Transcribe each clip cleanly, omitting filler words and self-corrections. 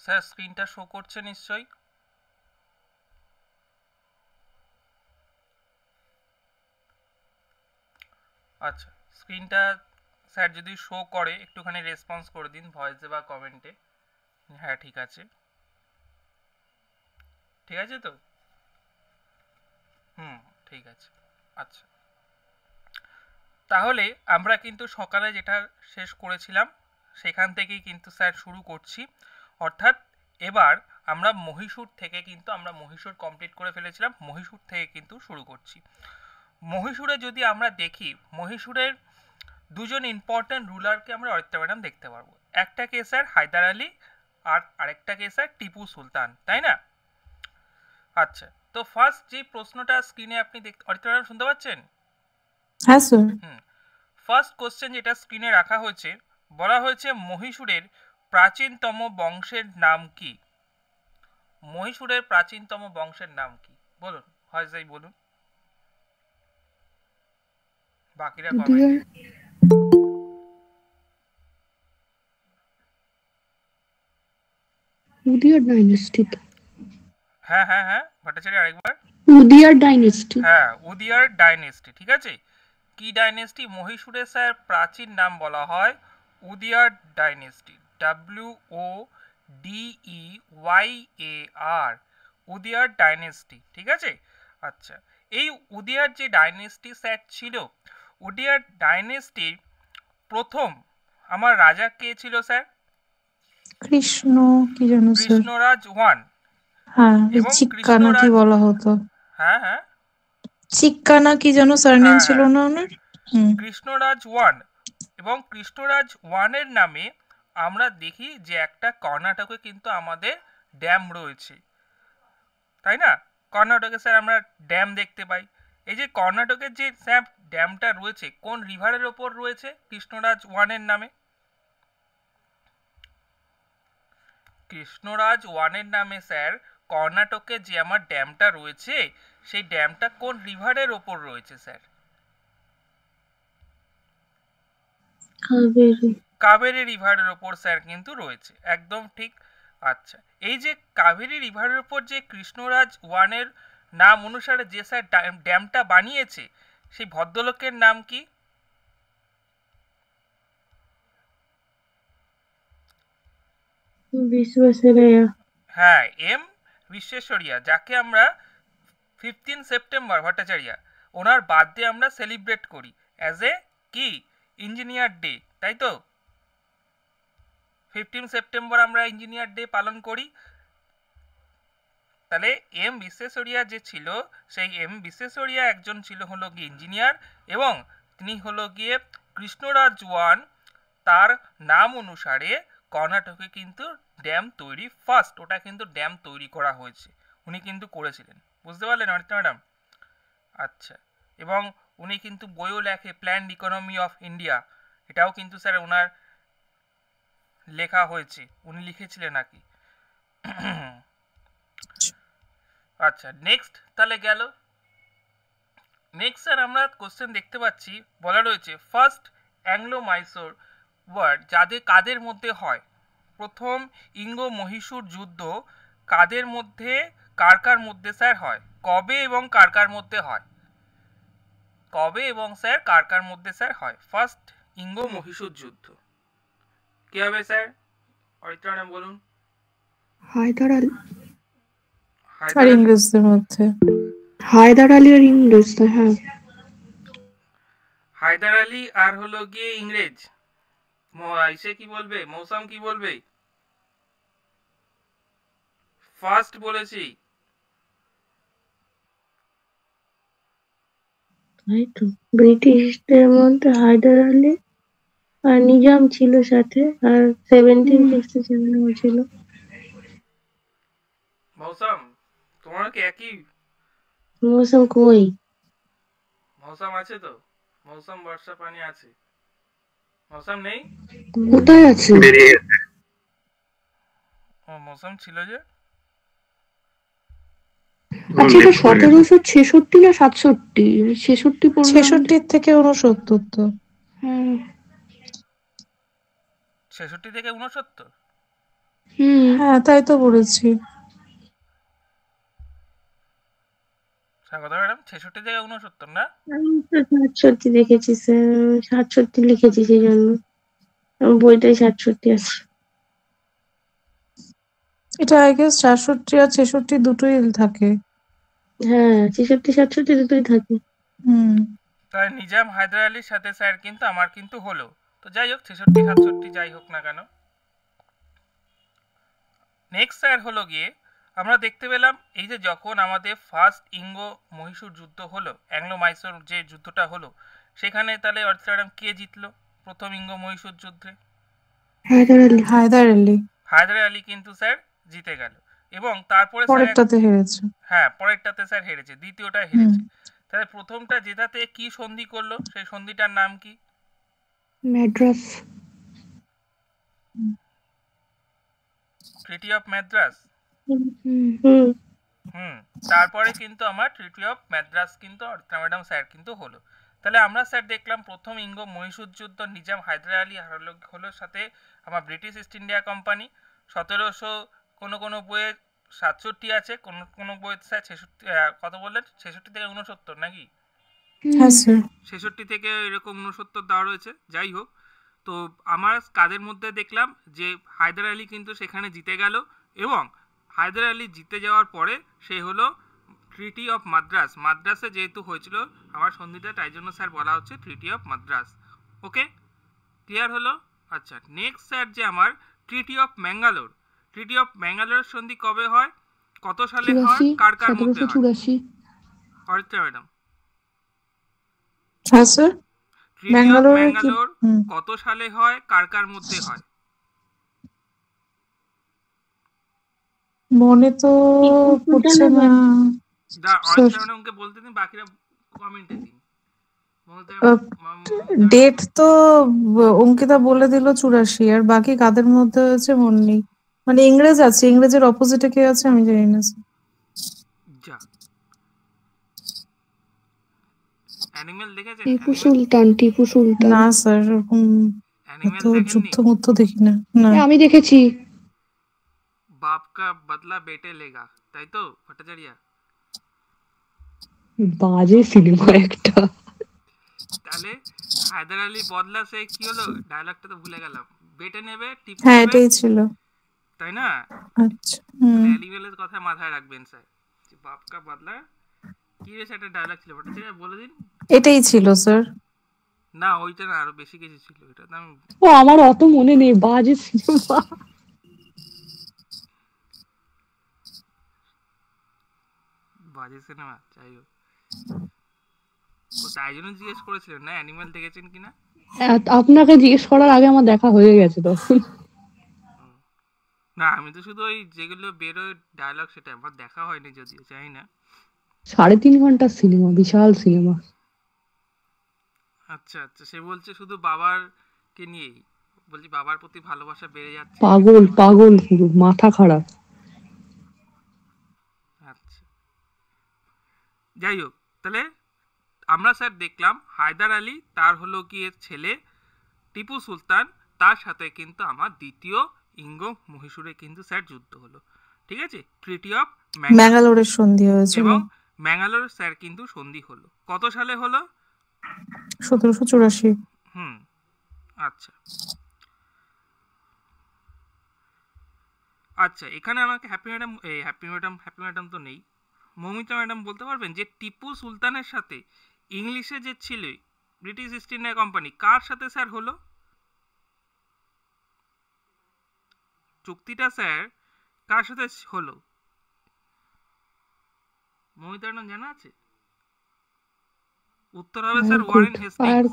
Sir স্ক্রিনটা show করছে নিশ্চয়ই? আচ্ছা, স্ক্রিনটা স্যার যদি শো করে একটুখানি রেসপন্স করে দিন ভয়েসে বা কমেন্টে। হ্যাঁ ঠিক আছে, ঠিক আছে তো? হুম, ঠিক আছে। আচ্ছা, তাহলে আমরা কিন্তু সকালে যেটা শেষ করেছিলাম সেখান থেকেই কিন্তু স্যার শুরু করছি। অর্থাৎ এবার আমরা মহীশূর থেকে কিন্তু আমরা মহীশূর কমপ্লিট করে ফেলেছিলাম, মহীশূর থেকে কিন্তু শুরু করছি। মহীশূরে যদি আমরা দেখি, মহীশূরের দুজন ইম্পর্ট্যান্ট রুলারকে আমরা অরিত্রা ম্যাডাম দেখতে পারবো। একটা কে স্যার হায়দার আলী, আর আরেকটা কে স্যার টিপু সুলতান, তাই না? আচ্ছা, তো ফার্স্ট যে প্রশ্নটা স্ক্রিনে আপনি দেখতে, অরিত্রা ম্যাডাম শুনতে পাচ্ছেন? হ্যাঁ স্যার। হুম, ফার্স্ট কোশ্চেন যেটা স্ক্রিনে রাখা হয়েছে, বলা হয়েছে মহীশূরের প্রাচীনতম বংশের নাম কি? মহীশূরের প্রাচীনতম বংশের নাম কি? বলুন, হয় বলুন, বাকিরা উদিয়ার কমেন্টে। উদিয়ার ডাইনেস্টি তো। হ্যাঁ হ্যাঁ হ্যাঁ, ভট্টাচার্য আরেকবার। উদিয়ার ডাইনেস্টি। হ্যাঁ, উদিয়ার ডাইনেস্টি, ঠিক আছে। কি ডাইনেস্টি? মহীশূরের স্যার প্রাচীন নাম বলা হয় উদিয়ার ডাইনেস্টি, WODEYAR, উদিয়ার ডাইনেস্টি, ঠিক আছে। আচ্ছা, এই উদিয়ার যে ডাইনেস্টি স্যার ছিল, উদিয়ার ডাইনেস্টির প্রথম আমার রাজা কে ছিল স্যার? কৃষ্ণ কি জানো স্যার? কৃষ্ণরাজ ওয়ান। হ্যাঁ, এবং চিক্কা নাকি কৃষ্ণরাজ, বলা হতো। হ্যাঁ হ্যাঁ চিক্কা না কি যেন সারনেম হ্যাঁ ছিল হ্যাঁ, না ওনার? হুম। কৃষ্ণরাজ ওয়ান। এবং কৃষ্ণরাজ ওয়ানের নামে আমরা দেখি যে একটা কর্ণাটকে কিন্তু আমাদের ড্যাম রয়েছে, তাই না? কর্ণাটকে স্যার আমরা ড্যাম দেখতে পাই। এই যে কর্ণাটকের যে স্যার ড্যামটা রয়েছে, কোন রিভারের ওপর রয়েছে কৃষ্ণরাজ ওয়ানের নামে? কৃষ্ণরাজ ওয়ানের নামে স্যার কর্ণাটকে যে আমার ড্যামটা রয়েছে, সেই ড্যামটা কোন রিভারের ওপর রয়েছে স্যার? কাবেরী। কাবেরী রিভারের ওপর স্যার কিন্তু রয়েছে, একদম ঠিক। আচ্ছা, এই যে কাবেরী রিভারের ওপর যে কৃষ্ণরাজ ওয়ানের নাম অনুসারে যে স্যার ড্যামটা বানিয়েছে, সেই ভদ্রলোকের নাম কি? বিশ্বেশ্বরাইয়া। হ্যাঁ, এম বিশ্বেশ্বরিয়া, যাকে আমরা 15 সেপ্টেম্বর ভট্টাচার্য, ওনার বার্থডে আমরা সেলিব্রেট করি অ্যাজ এ কি ইঞ্জিনিয়ার ডে, তাই তো? 15 সেপ্টেম্বর আমরা ইঞ্জিনিয়ার ডে পালন করি। তাহলে এম বিশ্বেশ্বরিয়া যে ছিল, সেই এম বিশ্বেশ্বরিয়া একজন ছিল হলো গিয়ে ইঞ্জিনিয়ার, এবং তিনি হলো গিয়ে কৃষ্ণরাজ ওয়ান, তার নাম অনুসারে কর্ণাটকে কিন্তু ড্যাম তৈরি, ফার্স্ট ওটা কিন্তু ড্যাম তৈরি করা হয়েছে, উনি কিন্তু করেছিলেন। বুঝতে পারলেন অরিত্রা ম্যাডাম? আচ্ছা, এবং উনি কিন্তু বইও লেখে, প্ল্যান্ড ইকোনমি অফ ইন্ডিয়া, এটাও কিন্তু স্যার ওনার লেখা হয়েছে, উনি লিখেছিলেন নাকি। আচ্ছা, নেক্সট তাহলে গেল। নেক্সট স্যার আমরা কোশ্চেন দেখতে পাচ্ছি, বলা রয়েছে ফার্স্ট অ্যাংলো মাইসোর ওয়ার্ড যাদের কাদের মধ্যে হয়? প্রথম ইঙ্গো মহীশূর যুদ্ধ কাদের মধ্যে, কার কার মধ্যে স্যার হয়? কবে এবং কার কার মধ্যে হয়? কবে এবং স্যার কার কার মধ্যে স্যার হয় ফার্স্ট ইঙ্গো মহীশূর যুদ্ধ? কি হবে স্যার? অরিত্রা ম্যাডাম বলুন। হায়দার আলী আর হায়দার আলী, ইংরেজদের মধ্যে। হায়দার আলী আর ইংরেজ, হ্যাঁ। হায়দার আলী আর হলো গিয়ে ইংরেজ। ইসে কি বলবে, মৌসাম কি বলবে? ফার্স্ট বলেছি। তাই তো, ব্রিটিশদের মধ্যে হায়দার আলী আর নিজাম ছিল সাথে, আর 1767 ছিল। মৌসাম, তোমার কি একই? মৌসুম কই? মৌসাম আছে তো, মৌসাম বর্ষা পানি আছে, মৌসাম নেই? কোথায় আছে? ও মৌসাম ছিল যে। আচ্ছা, এটা 1766 না 67? 66 থেকে 69 তো। হ্যাঁ। 66 থেকে 69। হ্যাঁ তাই তো বলেছি। স্বাগত ম্যাডাম 66 থেকে 69 না? আমি তো 67 দেখেছি স্যার, 67 লিখেছি সেই জন্য আমার বইটাই 67 আছে। এটা আই গেস ৬৪ আর ৬৬ দুটোই থাকে। হ্যাঁ 66 67 দুটোই থাকে। হুম। তাই নিজাম হায়দার আলীর সাথে স্যার কিন্তু আমার কিন্তু হলো। তো যাই হোক 66 67 যাই হোক না কেন, নেক্সট স্যার হলো গিয়ে আমরা দেখতে পেলাম এই যে যখন আমাদের ফার্স্ট ইঙ্গো মহীশূর যুদ্ধ হলো, অ্যাংলো মাইসোর যে যুদ্ধটা হলো, সেখানে তাহলে অর্থাৎ ম্যাডাম কে জিতলো প্রথম ইঙ্গো মহীশূর যুদ্ধে? হায়দার আলী। হায়দার আলী। হায়দার আলী কিন্তু স্যার জিতে গেল, এবং তারপরে স্যার পরেরটাতে হেরেছে। হ্যাঁ পরেরটাতে স্যার হেরেছে, দ্বিতীয়টা হেরেছে। তাহলে প্রথমটা জেতাতে কি সন্ধি করলো, সেই সন্ধিটার নাম কি? ম্যাড্রাস। Treaty of Madras. হুম। তারপরে কিন্তু আমার ট্রিটি অফ ম্যাদ্রাস কিন্তু ম্যাডাম স্যার কিন্তু হলো। তাহলে আমরা স্যার দেখলাম প্রথম ইঙ্গো মহীশূর যুদ্ধ নিজাম হায়দার আলী হলো সাথে আমার ব্রিটিশ ইস্ট ইন্ডিয়া কোম্পানি। 1700 কোনো বইয়ে 67 আছে, কোনো বইয়ে স্যার 66, কত বললেন 66 থেকে 69 নাকি? হ্যাঁ স্যার। 66 থেকে এরকম 69 দেওয়া রয়েছে। যাই হোক, তো আমার কাদের মধ্যে দেখলাম যে হায়দার আলী কিন্তু সেখানে জিতে গেল, এবং হায়দার আলী জিতে যাওয়ার পরে সে হলো ট্রিটি অফ মাদ্রাস। মাদ্রাসে যেহেতু হয়েছিল আমার সন্ধিটা, তাই জন্য স্যার বলা হচ্ছে treaty of Madras. Okay, clear হলো? আচ্ছা, নেক্সট স্যার যে আমার treaty of Mangalore. Treaty of Mangalore সন্ধি কবে হয়, কত সালে হয়, কার কার মধ্যে হয়? 1784। অরিত্রা ম্যাডাম, হ্যাঁ স্যার। ট্রিটি অফ ব্যাঙ্গালোরে কি ম্যাঙ্গালোর কত সালে হয়, কার কার মধ্যে হয়? মনে তো পড়ছে না। অরিত্রা ম্যাডামকে বলতে দিন, বাকিরা কমেন্টে দিন। ডেট তো অঙ্কিতা বলে দিল ৮৪, আর বাকি কাদের মধ্যে হয়েছে মনে নেই। মানে ইংরেজ আছে, ইংরেজের অপোজিটে কে আছে আমি জানি না। যা অ্যানিমেল দেখেছেন? টিপু সুলতান। টিপু সুলতান। না স্যার, ওরকম অ্যানিমেল তো দেখেননি? যুদ্ধ মুদ্ধ দেখি না। না আমি দেখেছি। বাপ কা বদলা বেটে লেগা, তাই তো ভট্টাচার্য? বাজে সিনেমা একটা। তাহলে হায়দার আলী বদলা সে কি হলো, ডায়লগটা তো ভুলে গেলাম। বেটে নেবে, টিপু হ্যাঁ নেবে, এটাই ছিল। তাই না? আচ্ছা। অ্যানিমেলের কথা মাথায় রাখবেন স্যার, যে বাপ কা বদলা কি বেশ একটা ডায়লগ ছিল, ভট্টাচার্য বলে দিন। এটাই ছিল স্যার। না ওইটা না, আরো বেশি কিছু ছিল, এটা তো আমি ও আমার অত মনে নেই, বাজে সিনেমা। বাজে সিনেমা। যাই হোক, ও তাই জন্য জিজ্ঞেস করেছিলেন না অ্যানিমেল দেখেছেন কিনা। আপনাকে জিজ্ঞেস করার আগে আমার দেখা হয়ে গেছে তখন। না আমি তো শুধু ওই যেগুলো বেরোয় ডায়লগ, সেটা আমার দেখা হয়নি, যদিও জানি না। 3.5 ঘন্টার সিনেমা, বিশাল সিনেমা। আচ্ছা আচ্ছা, সে বলছে শুধু বাবার কে নিয়েই, বলছি বাবার প্রতি ভালোবাসা বেড়ে যাচ্ছে। পাগল পাগল পুরো মাথা খারাপ। আচ্ছা, যাই হোক, তাহলে আমরা স্যার দেখলাম হায়দার আলী, তার হলো কি ছেলে টিপু সুলতান, তার সাথে কিন্তু আমার দ্বিতীয় ইঙ্গো মহীশূরে কিন্তু স্যার যুদ্ধ হলো। ঠিক আছে, ট্রিটি অফ ম্যাঙ্গালোরের সন্ধি হয়েছিল, এবং ম্যাঙ্গালোর স্যার কিন্তু সন্ধি হলো কত সালে হলো? ১৭৮৪। আচ্ছা আচ্ছা, এখানে আমাকে হ্যাপি ম্যাডাম তো নেই, মৌমিতা ম্যাডাম বলতে পারবেন যে টিপু সুলতানের সাথে ইংলিশে যে ছিল ব্রিটিশ ইস্ট ইন্ডিয়া কোম্পানি, কার সাথে স্যার হলো চুক্তিটা স্যার, কার সাথে হলো? মৌমিতা ম্যাডাম জানা আছে? উত্তর হবে স্যার ওয়ারেন হেস্টিংস।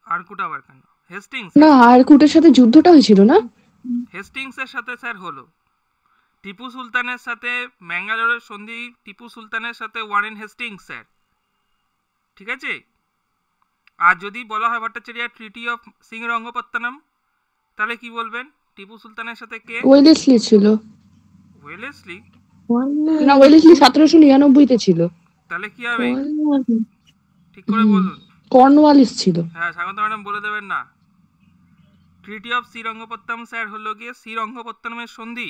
আরকুট আবার কেন? হেস্টিংস না, আরকুটের সাথে যুদ্ধটা হয়েছিল না? হেস্টিংস এর সাথে স্যার হলো। টিপু সুলতানের সাথে ম্যাঙ্গালোরের সন্ধি টিপু সুলতানের সাথে ওয়ারেন হেস্টিংস স্যার। ঠিক আছে, আর যদি বলা হয় ভট্টাচার্য ট্রিটি অফ সিংরঙ্গপত্তনম, তাহলে কি বলবেন? টিপু সুলতানের সাথে কে? ওয়েলেসলি ছিল। ওয়েলেসলি? না, ওয়েলেসলি 1799-তে ছিল। তাহলে কি হবে, ঠিক করে বলুন। কর্নওয়ালিস ছিল। হ্যাঁ স্বাগত ম্যাডাম বলে দেবেন না। ট্রিটি অফ শ্রীরঙ্গপত্তনম স্যার হলো গিয়ে শ্রীরঙ্গপত্তনমের সন্ধি,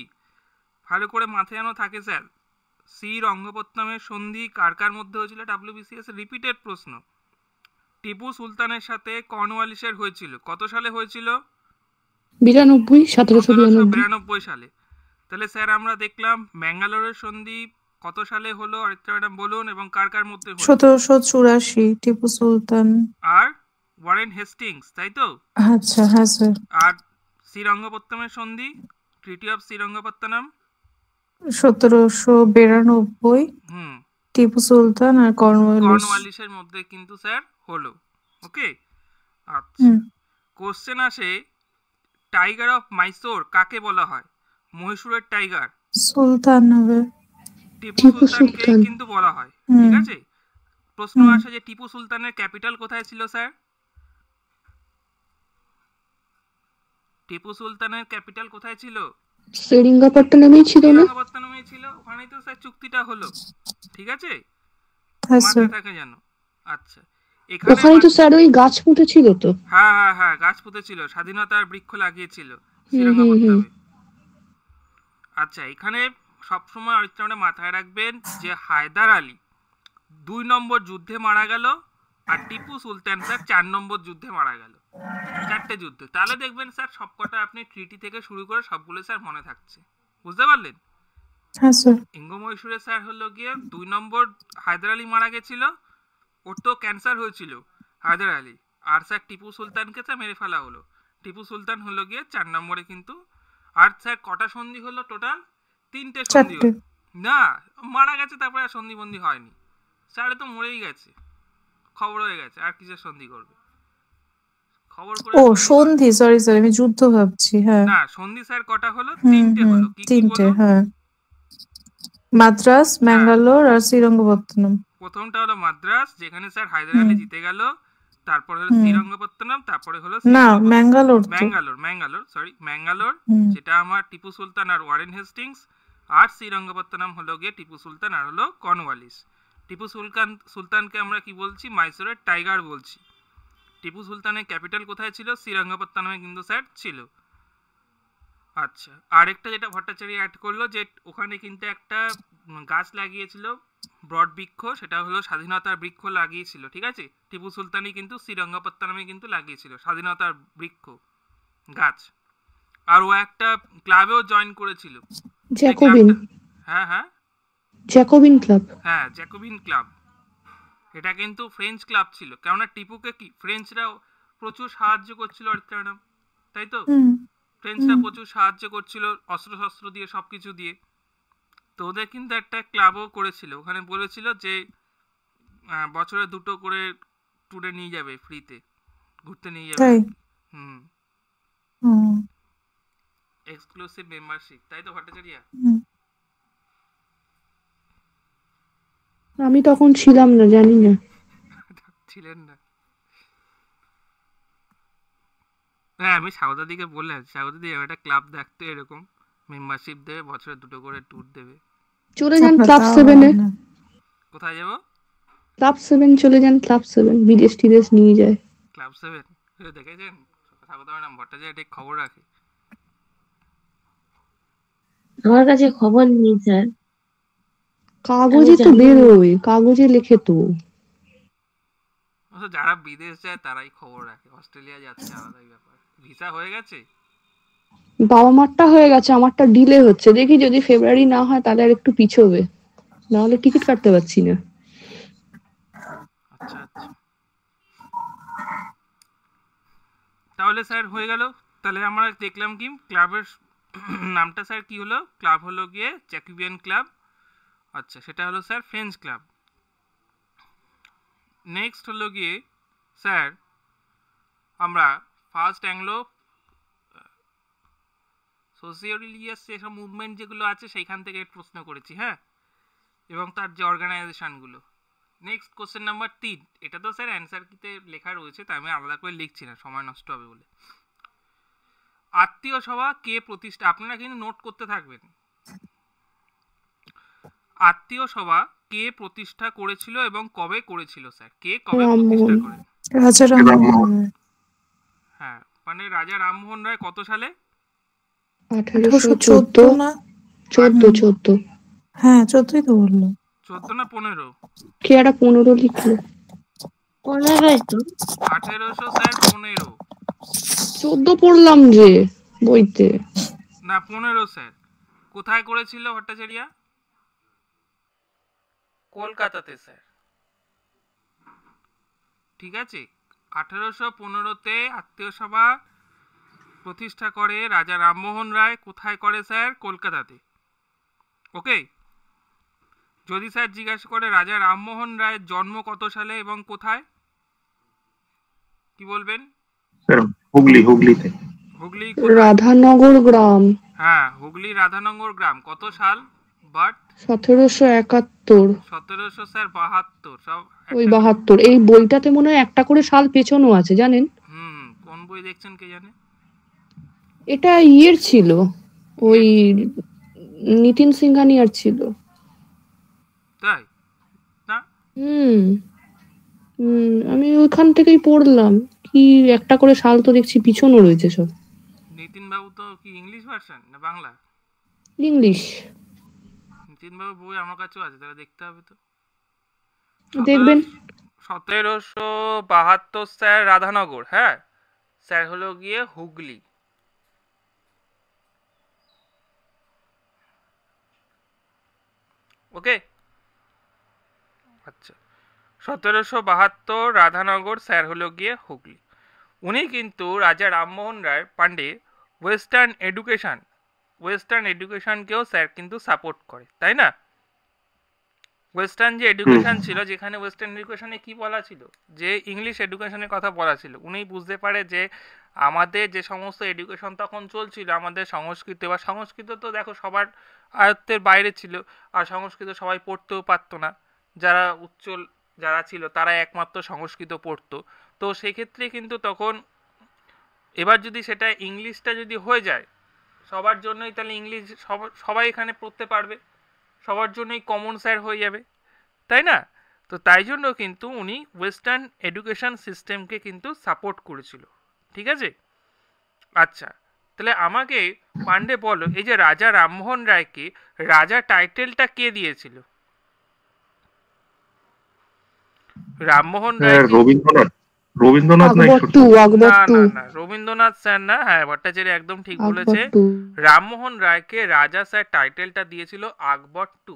ভালো করে মাথায় যেন থাকে স্যার, শ্রীরঙ্গপত্তনমের সন্ধি কার কার মধ্যে হয়েছিল, WBCS রিপিটেড প্রশ্ন। টিপু সুলতানের সাথে কর্নওয়ালিসের হয়েছিল, কত সালে হয়েছিল? 92, 1792। 1792 সালে। তাহলে স্যার আমরা দেখলাম ম্যাঙ্গালোরের সন্ধি কত সালে হলো, আরেকটা ম্যাডাম বলুন, এবং কার কার মধ্যে হলো? 1784 টিপু সুলতান আর ওয়ারেন হেস্টিংস, তাই তো? আচ্ছা হ্যাঁ স্যার। আর শ্রীরঙ্গপত্তনমের সন্ধি, ট্রিটি অফ শ্রীরঙ্গপত্তনম 1792 হুম টিপু সুলতান আর কর্নওয়ালিস। কর্নওয়ালিসের মধ্যে কিন্তু স্যার হলো। ওকে, আচ্ছা। হুম। কোশ্চেন আসে, টাইগার অফ মাইসোর কাকে বলা হয়? মহীশূরের টাইগার সুলতান হবে। টিপু টিপু সুলতানকে সুলতান। কিন্তু বলা হয়, হুম। ঠিক আছে। প্রশ্ন হুম। আসে যে টিপু সুলতানের ক্যাপিটাল কোথায় ছিল স্যার? টিপু সুলতানের ক্যাপিটাল কোথায় ছিল? সেরিঙ্গাপট্টনমেই ছিল না? শ্রীরঙ্গপত্তনমে ছিল, ওখানেই তো স্যার চুক্তিটা হলো, ঠিক আছে, হ্যাঁ স্যার। মাথায় থাকে জানো। আচ্ছা, এখানে ওখানে তো স্যার ওই গাছ পুঁতেছিল তো। হ্যাঁ হ্যাঁ হ্যাঁ, গাছ পুঁতেছিল, স্বাধীনতার বৃক্ষ লাগিয়েছিল হুম। শ্রীরঙ্গপত্তমে। আচ্ছা, এখানে সবসময় আরেকটা মাথায় রাখবেন যে হায়দার আলী 2 নম্বর যুদ্ধে মারা গেল, আর টিপু সুলতান স্যার 4 নম্বর যুদ্ধে মারা গেল, 4টে যুদ্ধ। তাহলে দেখবেন স্যার সবকটা আপনি ট্রিটি থেকে শুরু করে সবগুলো স্যার মনে থাকছে, বুঝতে পারলেন? হ্যাঁ স্যার। ইঙ্গ মহীশূরে স্যার হলো গিয়ে 2 নম্বর হায়দার আলী মারা গেছিল, ওর তো ক্যান্সার হয়েছিল হায়দার আলী, আর স্যার টিপু সুলতানকে স্যার মেরে ফেলা হলো। টিপু সুলতান হলো গিয়ে 4 নম্বরে কিন্তু। আর স্যার কটা সন্ধি হলো টোটাল? 3টে সন্ধি 4টে। হলো। না, মারা গেছে তারপরে আর সন্ধিবন্ধি হয়নি, স্যার তো মরেই গেছে, খবর হয়ে গেছে, আর কিসের সন্ধি করবে? খবর করে ও সন্ধি করে- সন্ধি, সরি সরি আমি যুদ্ধ ভাবছি। হ্যাঁ না, সন্ধি স্যার কটা হলো? হুম 3টে হুম হলো। কি কি 3টে। বলুন? হ্যাঁ, মাদ্রাস, ম্যাঙ্গালোর আর শ্রীরঙ্গপত্তনম। প্রথমটা হলো মাদ্রাস, যেখানে স্যার হায়দার আলী হুম। জিতে গেল, তারপরে হলো হুম। শ্রীরঙ্গপত্তনম, তারপরে হলো না ম্যাঙ্গালোর তো। ম্যাঙ্গালোর হুম। যেটা আমার টিপু সুলতান আর ওয়ারেন হেস্টিংস। আর শ্রীরঙ্গপত্তনম হলো গিয়ে টিপু সুলতান আর হলো কর্নওয়ালিস। টিপু সুলতানকে আমরা কি বলছি? মাইসোরের টাইগার বলছি। টিপু সুলতানের ক্যাপিটাল কোথায় ছিল? শ্রীরঙ্গপত্তনমে কিন্তু স্যার ছিল। আচ্ছা, আরেকটা যেটা ভট্টাচার্য অ্যাড করলো, যে ওখানে কিন্তু একটা গাছ লাগিয়েছিল ব্রড বৃক্ষ, সেটা হলো স্বাধীনতার বৃক্ষ লাগিয়েছিল, ঠিক আছে। টিপু সুলতানই কিন্তু শ্রীরঙ্গপত্তনমে কিন্তু লাগিয়েছিল স্বাধীনতার বৃক্ষ গাছ। আর ও একটা ক্লাবেও জয়েন করেছিল। সেই জ্যাকোবিন। ক্লাবটা- হ্যাঁ হ্যাঁ জ্যাকোবিন ক্লাব। হ্যাঁ, জ্যাকোবিন ক্লাব। এটা কিন্তু ফ্রেঞ্চ ক্লাব ছিল, কেননা টিপুকে কি ফ্রেঞ্চরাও প্রচুর সাহায্য করছিল ম্যাডাম, তাই তো? হুম। ফ্রেঞ্চরা প্রচুর সাহায্য করছিল অস্ত্র শস্ত্র দিয়ে, সবকিছু দিয়ে। তো ওদের কিন্তু একটা ক্লাবও করেছিল, ওখানে বলেছিল যে বছরে 2টো করে ট্যুরে নিয়ে যাবে, ফ্রিতে ঘুরতে নিয়ে যাবে তাই? আর কি। হুম, হুম। এক্সক্লুসিভ মেম্বারশিপ, তাই তো ভট্টাচার্য? হুম। আমি তখন ছিলাম না, জানি না। ছিলেন না? হ্যাঁ, আমি স্বাগতাদিকে বললাম, স্বাগতাদি একটা ক্লাব দেখতে, এরকম মেম্বারশিপ দেবে, বছরে 2টো করে ট্যুর দেবে। চলে যান আপনার ক্লাব তাও 7-এ। হয় না। কোথায় যাবো? ক্লাব 7 চলে যান, ক্লাব 7 বিদেশ টিদেশ নিয়ে যায়। ক্লাব 7 দেখেছেন? স্বাগত ম্যাডাম ভট্টাচার্য ঠিক খবর রাখে। আমার কাছে খবর নেই স্যার। কাগজে তো জানি না। বেরোয়, কাগজে লেখে তো। অবশ্য যারা বিদেশ যায় তারাই খবর রাখে, অস্ট্রেলিয়া যাচ্ছে আলাদাই ব্যাপার। ভিসা হয়ে গেছে? বাবা মারটা হয়ে গেছে, আমারটা ডিলে হচ্ছে। দেখি যদি ফেব্রুয়ারি না হয় তাহলে আর একটু পিছোবে, নাহলে টিকিট কাটতে পারছি না। আচ্ছা আচ্ছা, তাহলে স্যার হয়ে গেল। তাহলে আমরা দেখলাম কি ক্লাবের নামটা স্যার কি হলো? ক্লাব হলো গিয়ে জ্যাকোবিয়ান ক্লাব। আচ্ছা, সেটা হলো স্যার ফ্রেঞ্চ ক্লাব। নেক্সট হলো গিয়ে স্যার আমরা ফার্স্ট অ্যাংলো সোশিও রিলিজিয়াস যেসব মুভমেন্ট যেগুলো আছে সেইখান থেকে প্রশ্ন করেছি, হ্যাঁ, এবং তার যে অর্গানাইজেশনগুলো। নেক্সট কোশ্চেন নাম্বার 3, এটা তো স্যার অ্যান্সার কিতে লেখা রয়েছে, তাই আমি আলাদা করে লিখছি না, সময় নষ্ট হবে বলে। আত্মীয় সভা কে প্রতিষ্ঠা, আপনারা কিন্তু নোট করতে থাকবেন। আত্মীয় সভা কে প্রতিষ্ঠা করেছিল এবং কবে করেছিল স্যার? কে কবে প্রতিষ্ঠা করেন? রাজা রামমোহন রায়। হ্যাঁ, মানে রাজা রামমোহন রায় কত সালে? 1814 1814 না? 14 হ্যাঁ 14ই তো বললো। 14 না 15? কে একটা 15 লিখলো। 15ই তো। 1800 স্যার 15। 14 পড়লাম যে বইতে। না 15 স্যার। কোথায় করেছিল ভট্টাচার্য? কলকাতাতে স্যার। ঠিক আছে, 1815-তে আত্মীয় সভা প্রতিষ্ঠা করে রাজা রামমোহন রায়। কোথায় করে স্যার? কলকাতাতে। ওকে, যদি স্যার জিজ্ঞাসা করে রাজা রামমোহন রায়ের জন্ম কত সালে এবং কোথায়, কি বলবেন? স্যার হুগলিতে। হুগলি কোথায়? রাধানগর গ্রাম। হ্যাঁ, হুগলি রাধানগর গ্রাম। কত সাল? বাট 1771। 1700 স্যার 72। সব ওই একটা 72। এই বইটাতে মনে হয় একটা করে সাল পেছনও আছে জানেন। কোন বই দেখছেন কে জানে? এটা ইয়ের ছিল, ওই নিতিন সিংহানিয়ার ছিল। তাই না? হুম আমি ওইখান থেকেই পড়লাম। কি একটা করে সাল তো দেখছি পিছনও রয়েছে সব। নিতিন বাবু তো কি ইংলিশ ভার্সন না বাংলা? ইংলিশ। নিতিন বাবু বই আমার কাছেও আছে, তাহলে দেখতে হবে তো। দেখবেন। 1772 স্যার রাধানগর। হ্যাঁ স্যার হলো গিয়ে হুগলি। ওকে, আচ্ছা, 1772 রাধানগর, স্যার হলো গিয়ে হুগলি। উনি কিন্তু রাজা রামমোহন রায় পান্ডে ওয়েস্টার্ন এডুকেশনকেও স্যার কিন্তু সাপোর্ট করে, তাই না? ওয়েস্টার্ন যে এডুকেশন ছিল, যেখানে ওয়েস্টার্ন এডুকেশনে কি বলা ছিল, যে ইংলিশ এডুকেশনের কথা বলা ছিল, উনি বুঝতে পারে যে আমাদের যে সমস্ত এডুকেশন তখন চলছিল, আমাদের সংস্কৃত বা সংস্কৃত তো দেখো সবার আয়ত্তের বাইরে ছিল, আর সংস্কৃত সবাই পড়তেও পারতো না। যারা যারা ছিল তারা একমাত্র সংস্কৃত পড়তো। তো সেক্ষেত্রে কিন্তু তখন এবার যদি সেটা ইংলিশটা যদি হয়ে যায় সবার জন্যই, তাহলে ইংলিশ সবাই এখানে পড়তে পারবে, সবার জন্যই কমন স্যার হয়ে যাবে, তাই না? তো তাই জন্য কিন্তু উনি ওয়েস্টার্ন এডুকেশন সিস্টেমকে কিন্তু সাপোর্ট করেছিল। ঠিক আছে, আচ্ছা, তাহলে আমাকে পান্ডে বলো, এই যে রাজা রামমোহন রায়কে রাজা টাইটেলটা কে দিয়েছিল? রামমোহন রায় রবীন্দ্রনাথ না আকবর টু। আকবর না টু। না না, রবীন্দ্রনাথ স্যার না। হ্যাঁ, ভট্টাচার্য একদম ঠিক বলেছে। আকবর টু। রামমোহন রায়কে রাজা স্যার টাইটেলটা দিয়েছিল আকবর টু।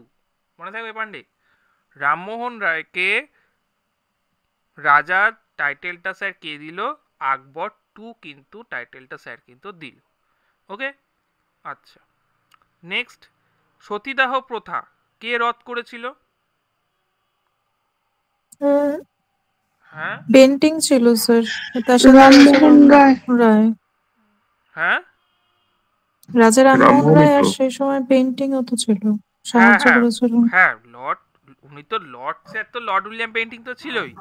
মনে থাকবে পান্ডে, রামমোহন রায়কে রাজার টাইটেলটা স্যার কে দিল? আকবর টু কিন্তু টাইটেলটা স্যার কিন্তু দিল। ওকে, আচ্ছা, নেক্সট, সতীদাহ প্রথা কে রদ করেছিল? হ্যাঁ বেন্টিং ছিল স্যার, তার সাথে রামমোহন রায়। রায়, হ্যাঁ রাজা রামমোহন রামমোহনই রায়, আর তো। সেই সময় পেন্টিংও তো ছিল, হ্যাঁ সাহায্য হ্যাঁ করেছিল। হ্যাঁ, লর্ড, উনি তো লর্ড স্যার, তো লর্ড উইলিয়াম পেন্টিং তো ছিলই,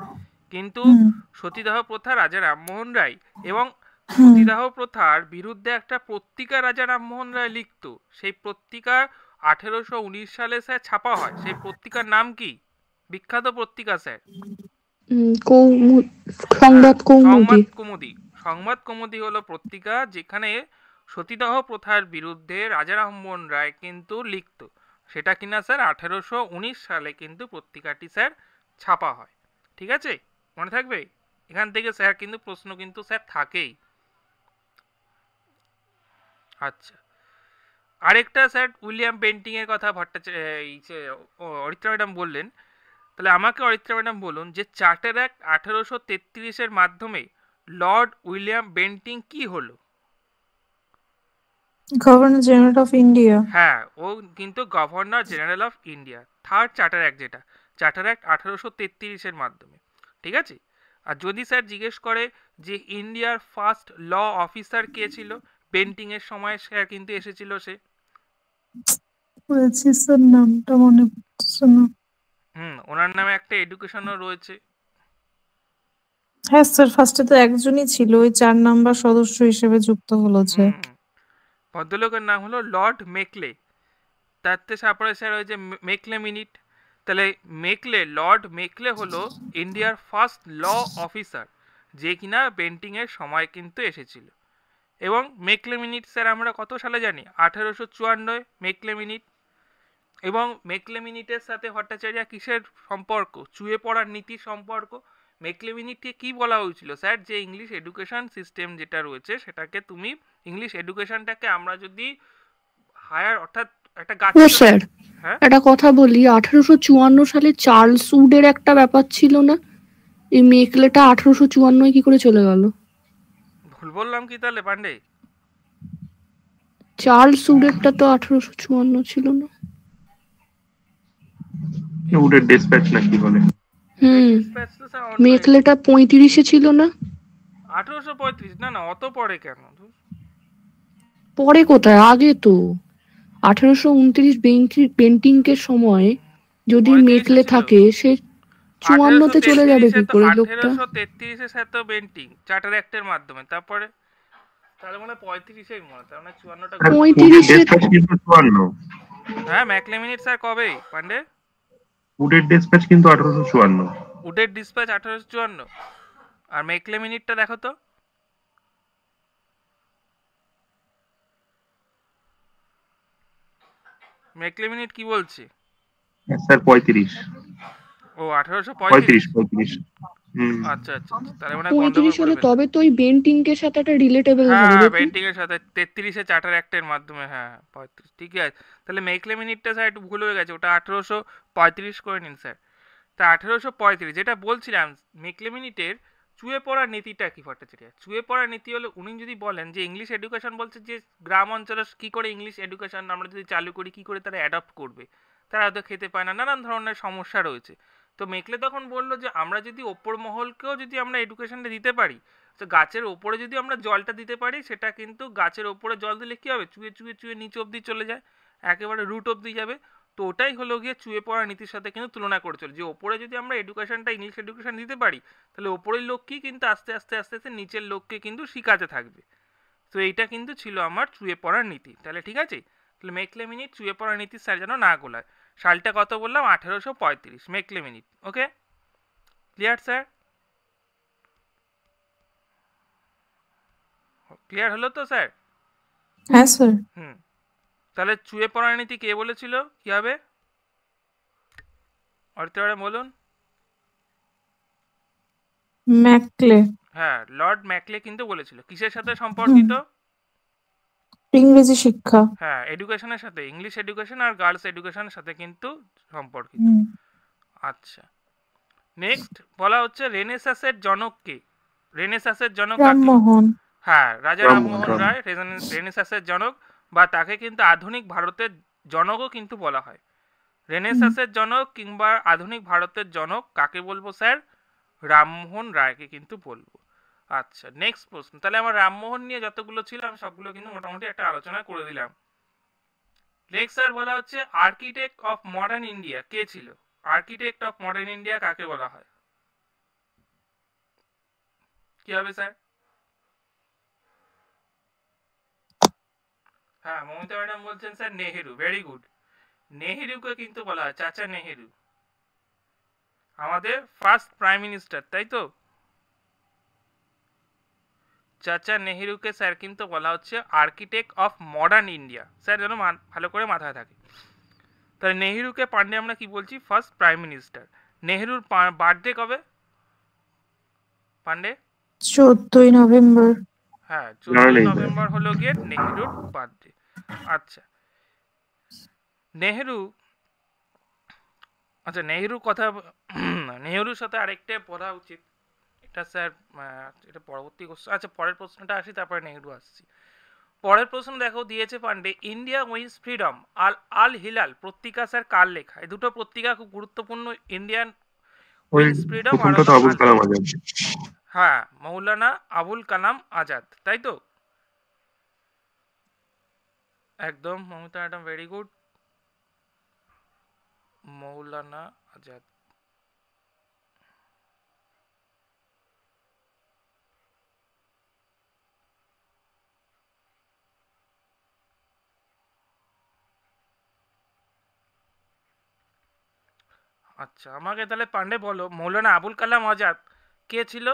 কিন্তু হুম সতীদাহ প্রথা রাজা রামমোহন রায়, এবং হুম সতীদাহ প্রথার বিরুদ্ধে একটা পত্রিকা রাজা রামমোহন রায় লিখত। সেই পত্রিকা 1819 সালে স্যার ছাপা হয়। সেই পত্রিকার নাম কি? বিখ্যাত পত্রিকা স্যার। সংবাদ কৌমুদি। সংবাদ কৌমুদি। সংবাদ কৌমুদি হলো পত্রিকা যেখানে সতীদাহ প্রথার বিরুদ্ধে রাজা রামমোহন রায় কিন্তু লিখত। সেটা কিনা স্যার 1819 সালে কিন্তু পত্রিকাটি স্যার ছাপা হয়। ঠিক আছে, মনে থাকবে। এখান থেকে স্যার কিন্তু প্রশ্ন কিন্তু স্যার থাকেই। আচ্ছা, আরেকটা স্যার উইলিয়াম পেন্টিং এর কথা অরিত্রা ম্যাডাম বললেন, তাহলে আমাকে অরিত্রা ম্যাডাম বলুন যে চার্টার অ্যাক্ট 1833-এর মাধ্যমে লর্ড উইলিয়াম বেন্টিং কি হলো? Governor general of India. হ্যাঁ, ও কিন্তু governor general of India, third charter act, যেটা চার্টার অ্যাক্ট 1833-এর মাধ্যমে। ঠিক আছে, আর যদি স্যার জিজ্ঞেস করে যে ইন্ডিয়ার ফার্স্ট ল অফিসার কে ছিল, বেন্টিং এর সময় স্যার কিন্তু এসেছিল সে। বলছি স্যার, নামটা মনে পড়ছে না। ওনার নামে একটা এডুকেশনও রয়েছে। হ্যাঁ স্যার, ফার্স্টে তো একজনই ছিল, ওই 4 নাম্বার সদস্য হিসেবে যুক্ত হলো যে। ভদ্রলোকের নাম হলো লর্ড মেকলে। তারতে তারপরে স্যার ওই যে মেকলে মিনিট, তাহলে লর্ড মেকলে হলো ইন্ডিয়ার ফার্স্ট ল অফিসার, যে কিনা বেন্টিং এর সময় কিন্তু এসেছিল। এবং মেকলে মিনিট স্যার আমরা কত সালে জানি 1854 মেকলে মিনিট। এবং মেকলে মিনিটের সাথে ভট্টাচার্য কিসের সম্পর্ক? চুয়ে পড়ার নীতির সম্পর্ক। মেকলে মিনিটকে কি বলা হয়েছিল স্যার, যে ইংলিশ এডুকেশন সিস্টেম যেটা রয়েছে সেটাকে তুমি ইংলিশ এডুকেশনটাকে আমরা যদি হায়ার অর্থাৎ একটা ও গাছের স্যার, হ্যাঁ একটা কথা বলি, 1854 সালে চার্লস উডের একটা ব্যাপার ছিল না? এই মেকলেটা 1854 কি করে চলে গেল? ভুল বললাম কি তাহলে পান্ডে? চার্লস উডেরটা তো 1854 ছিল না? উডের ডিসপ্যাচ না কি বলে? হুম, Dispatch তো স্যার অন্য মেকলেটা 35-এ ছিল না? 1835, না না অত পরে কেন? পরে কোথায়, আগে তো 1829 বেন্টিংকের সময় যদি 35 মেকলে ছিল। থাকে, সে 54-তে চলে যাবে কি করে লোকটা? 1833 তো বেন্টিং চার্টার অ্যাক্টের মাধ্যমে, তারপরে তাহলে মনে হয় 35-এই মনে হয়, তার মানে 54টা স্যার, 35-এ উডের ডিসপ্যাচ কিন্তু 54। হ্যাঁ ম্যাকলে মিনিট স্যার কবে পান্ডে? উডের ডিসপ্যাচ কিন্তু 1854। উডের ডিসপ্যাচ 1854। আর মেকলে মিনিটটা দেখো তো। মেকলে মিনিট কি বলছে? স্যার 35। ও 1835। 35। হুম। আচ্ছা আচ্ছা আচ্ছা, তাহলে মানে গন্ডগোল 35 করে হলে ফেললাম। তবে তো ওই বেন্টিংকের সাথে একটা রিলেটেবল হ্যাঁ হবে হ্যাঁ দেখুন। বেন্টিং এর সাথে 33-এ চার্টার অ্যাক্টের মাধ্যমে, হ্যাঁ হ্যাঁ 35 ঠিকই আছে। তাহলে মেকলে মিনিটটা স্যার একটু ভুল হয়ে গেছে, ওটা 1835 করে নিন স্যার। তা 1835 যেটা বলছিলাম, মেকলে মিনিটের চুয়ে পড়ার নীতিটা কি ভট্টাচার্য? চুয়ে পড়ার নীতি হলো উনি যদি বলেন যে ইংলিশ এডুকেশন বলছে যে গ্রাম অঞ্চলে কি করে ইংলিশ এডুকেশন আমরা যদি চালু করি কি করে তারা অ্যাডপ্ট করবে, তারা হয়তো খেতে পায় না, নানান ধরনের সমস্যা রয়েছে। তো মেকলে তখন বললো যে আমরা যদি ওপর মহলকেও যদি আমরা এডুকেশনটা দিতে পারি, তো গাছের ওপরে যদি আমরা জলটা দিতে পারি, সেটা কিন্তু গাছের ওপরে জল দিলে কি হবে, চুয়ে চুয়ে চুয়ে নিচে অবধি চলে যায়, একেবারে রুট অবধি যাবে। তো ওটাই হলো গিয়ে চুয়ে পড়া নীতির সাথে কিন্তু তুলনা করে চলে, যে ওপরে যদি আমরা এডুকেশনটা ইংলিশ এডুকেশন দিতে পারি, তাহলে ওপরের লোককেই কিন্তু আস্তে আস্তে আস্তে আস্তে নিচের লোককে কিন্তু শিখাতে থাকবে। তো এইটা কিন্তু ছিল আমার চুয়ে পড়ার নীতি। তাহলে ঠিক আছে, তাহলে মেকলে মিনিট চুয়ে পড়ার নীতি স্যার যেন না গোলায়। সালটা কত বললাম, 1835 মেকলে মিনিট। ওকে, ক্লিয়ার স্যার? ক্লিয়ার হলো তো স্যার? হ্যাঁ স্যার। হুম, তাহলে চুয়ে পড়ার নীতি কে বলেছিল, কি হবে অর্থে বলুন? ম্যাকলে। হ্যাঁ লর্ড ম্যাকলে কিন্তু বলেছিল। কিসের সাথে সম্পর্কিত? ইংরেজি শিক্ষা। হ্যাঁ এডুকেশনের সাথে, ইংলিশ এডুকেশন আর গার্লস এডুকেশনের সাথে কিন্তু সম্পর্কিত। হুম। আচ্ছা, নেক্সট বলা হচ্ছে রেনেসাসের জনক কে? রেনেসাসের জনক কাকে? রামমোহন। হ্যাঁ রাজা রামমোহন রামমোহন রায় রেনেসাসের জনক, বা তাকে কিন্তু আধুনিক ভারতের জনকও কিন্তু বলা হয়। রেনেসাসের জনক কিংবা আধুনিক ভারতের জনক কাকে বলবো স্যার? রামমোহন রায়কে কিন্তু বলবো। আচ্ছা নেক্সট প্রশ্ন, তাহলে আমার রামমোহন নিয়ে যতগুলো ছিল আমি সবগুলো কিন্তু মোটামুটি একটা আলোচনা করে দিলাম। নেক্সট স্যার বলা হচ্ছে আর্কিটেক্ট অফ মডার্ন ইন্ডিয়া কে ছিল? আর্কিটেক্ট অফ মডার্ন ইন্ডিয়া কাকে বলা হয়? কি হবে স্যার? হ্যাঁ মমতা ম্যাডাম বলছেন স্যার নেহেরু, ভেরি গুড। নেহেরুকে কিন্তু বলা হয় চাচা নেহেরু, আমাদের ফার্স্ট প্রাইম মিনিস্টার, তাই তো? চাচা নেহেরুকে স্যার কিন্তু বলা হচ্ছে architect of modern India, sir যেন ভালো করে মাথায় থাকে। তাহলে নেহেরুকে পান্ডে আমরা কি বলছি, ফার্স্ট প্রাইম মিনিস্টার। নেহেরুর বার্থডে কবে পান্ডে? 14ই নভেম্বর। হ্যাঁ না, 14 নেই। নভেম্বর হলো গিয়ে নেহেরুর বার্থডে। আচ্ছা নেহেরু, আচ্ছা নেহেরুর কথা নেহেরুর সাথে আরেকটা পড়া উচিত, এটা স্যার এটা পরবর্তী কোশ্চেন। আচ্ছা পরের প্রশ্নটা আসি, তারপরে নেহেরু আসছি। পরের প্রশ্ন দেখো দিয়েছে পান্ডে, ইন্ডিয়া উইন্স ফ্রিডম আল আল হিলাল পত্রিকা স্যার কার লেখা? এই দুটো পত্রিকা খুব গুরুত্বপূর্ণ, ইন্ডিয়ান ওই উইন্স ফ্রিডম আর প্রথমটা তো আবুল কালাম আজাদ। হ্যাঁ মৌলানা আবুল কালাম আজাদ, তাই তো? একদম Mamata madam, very good, Maulana Azad. আচ্ছা আমাকে তাহলে পান্ডে বলো মৌলানা আবুল কালাম আজাদ কে ছিল?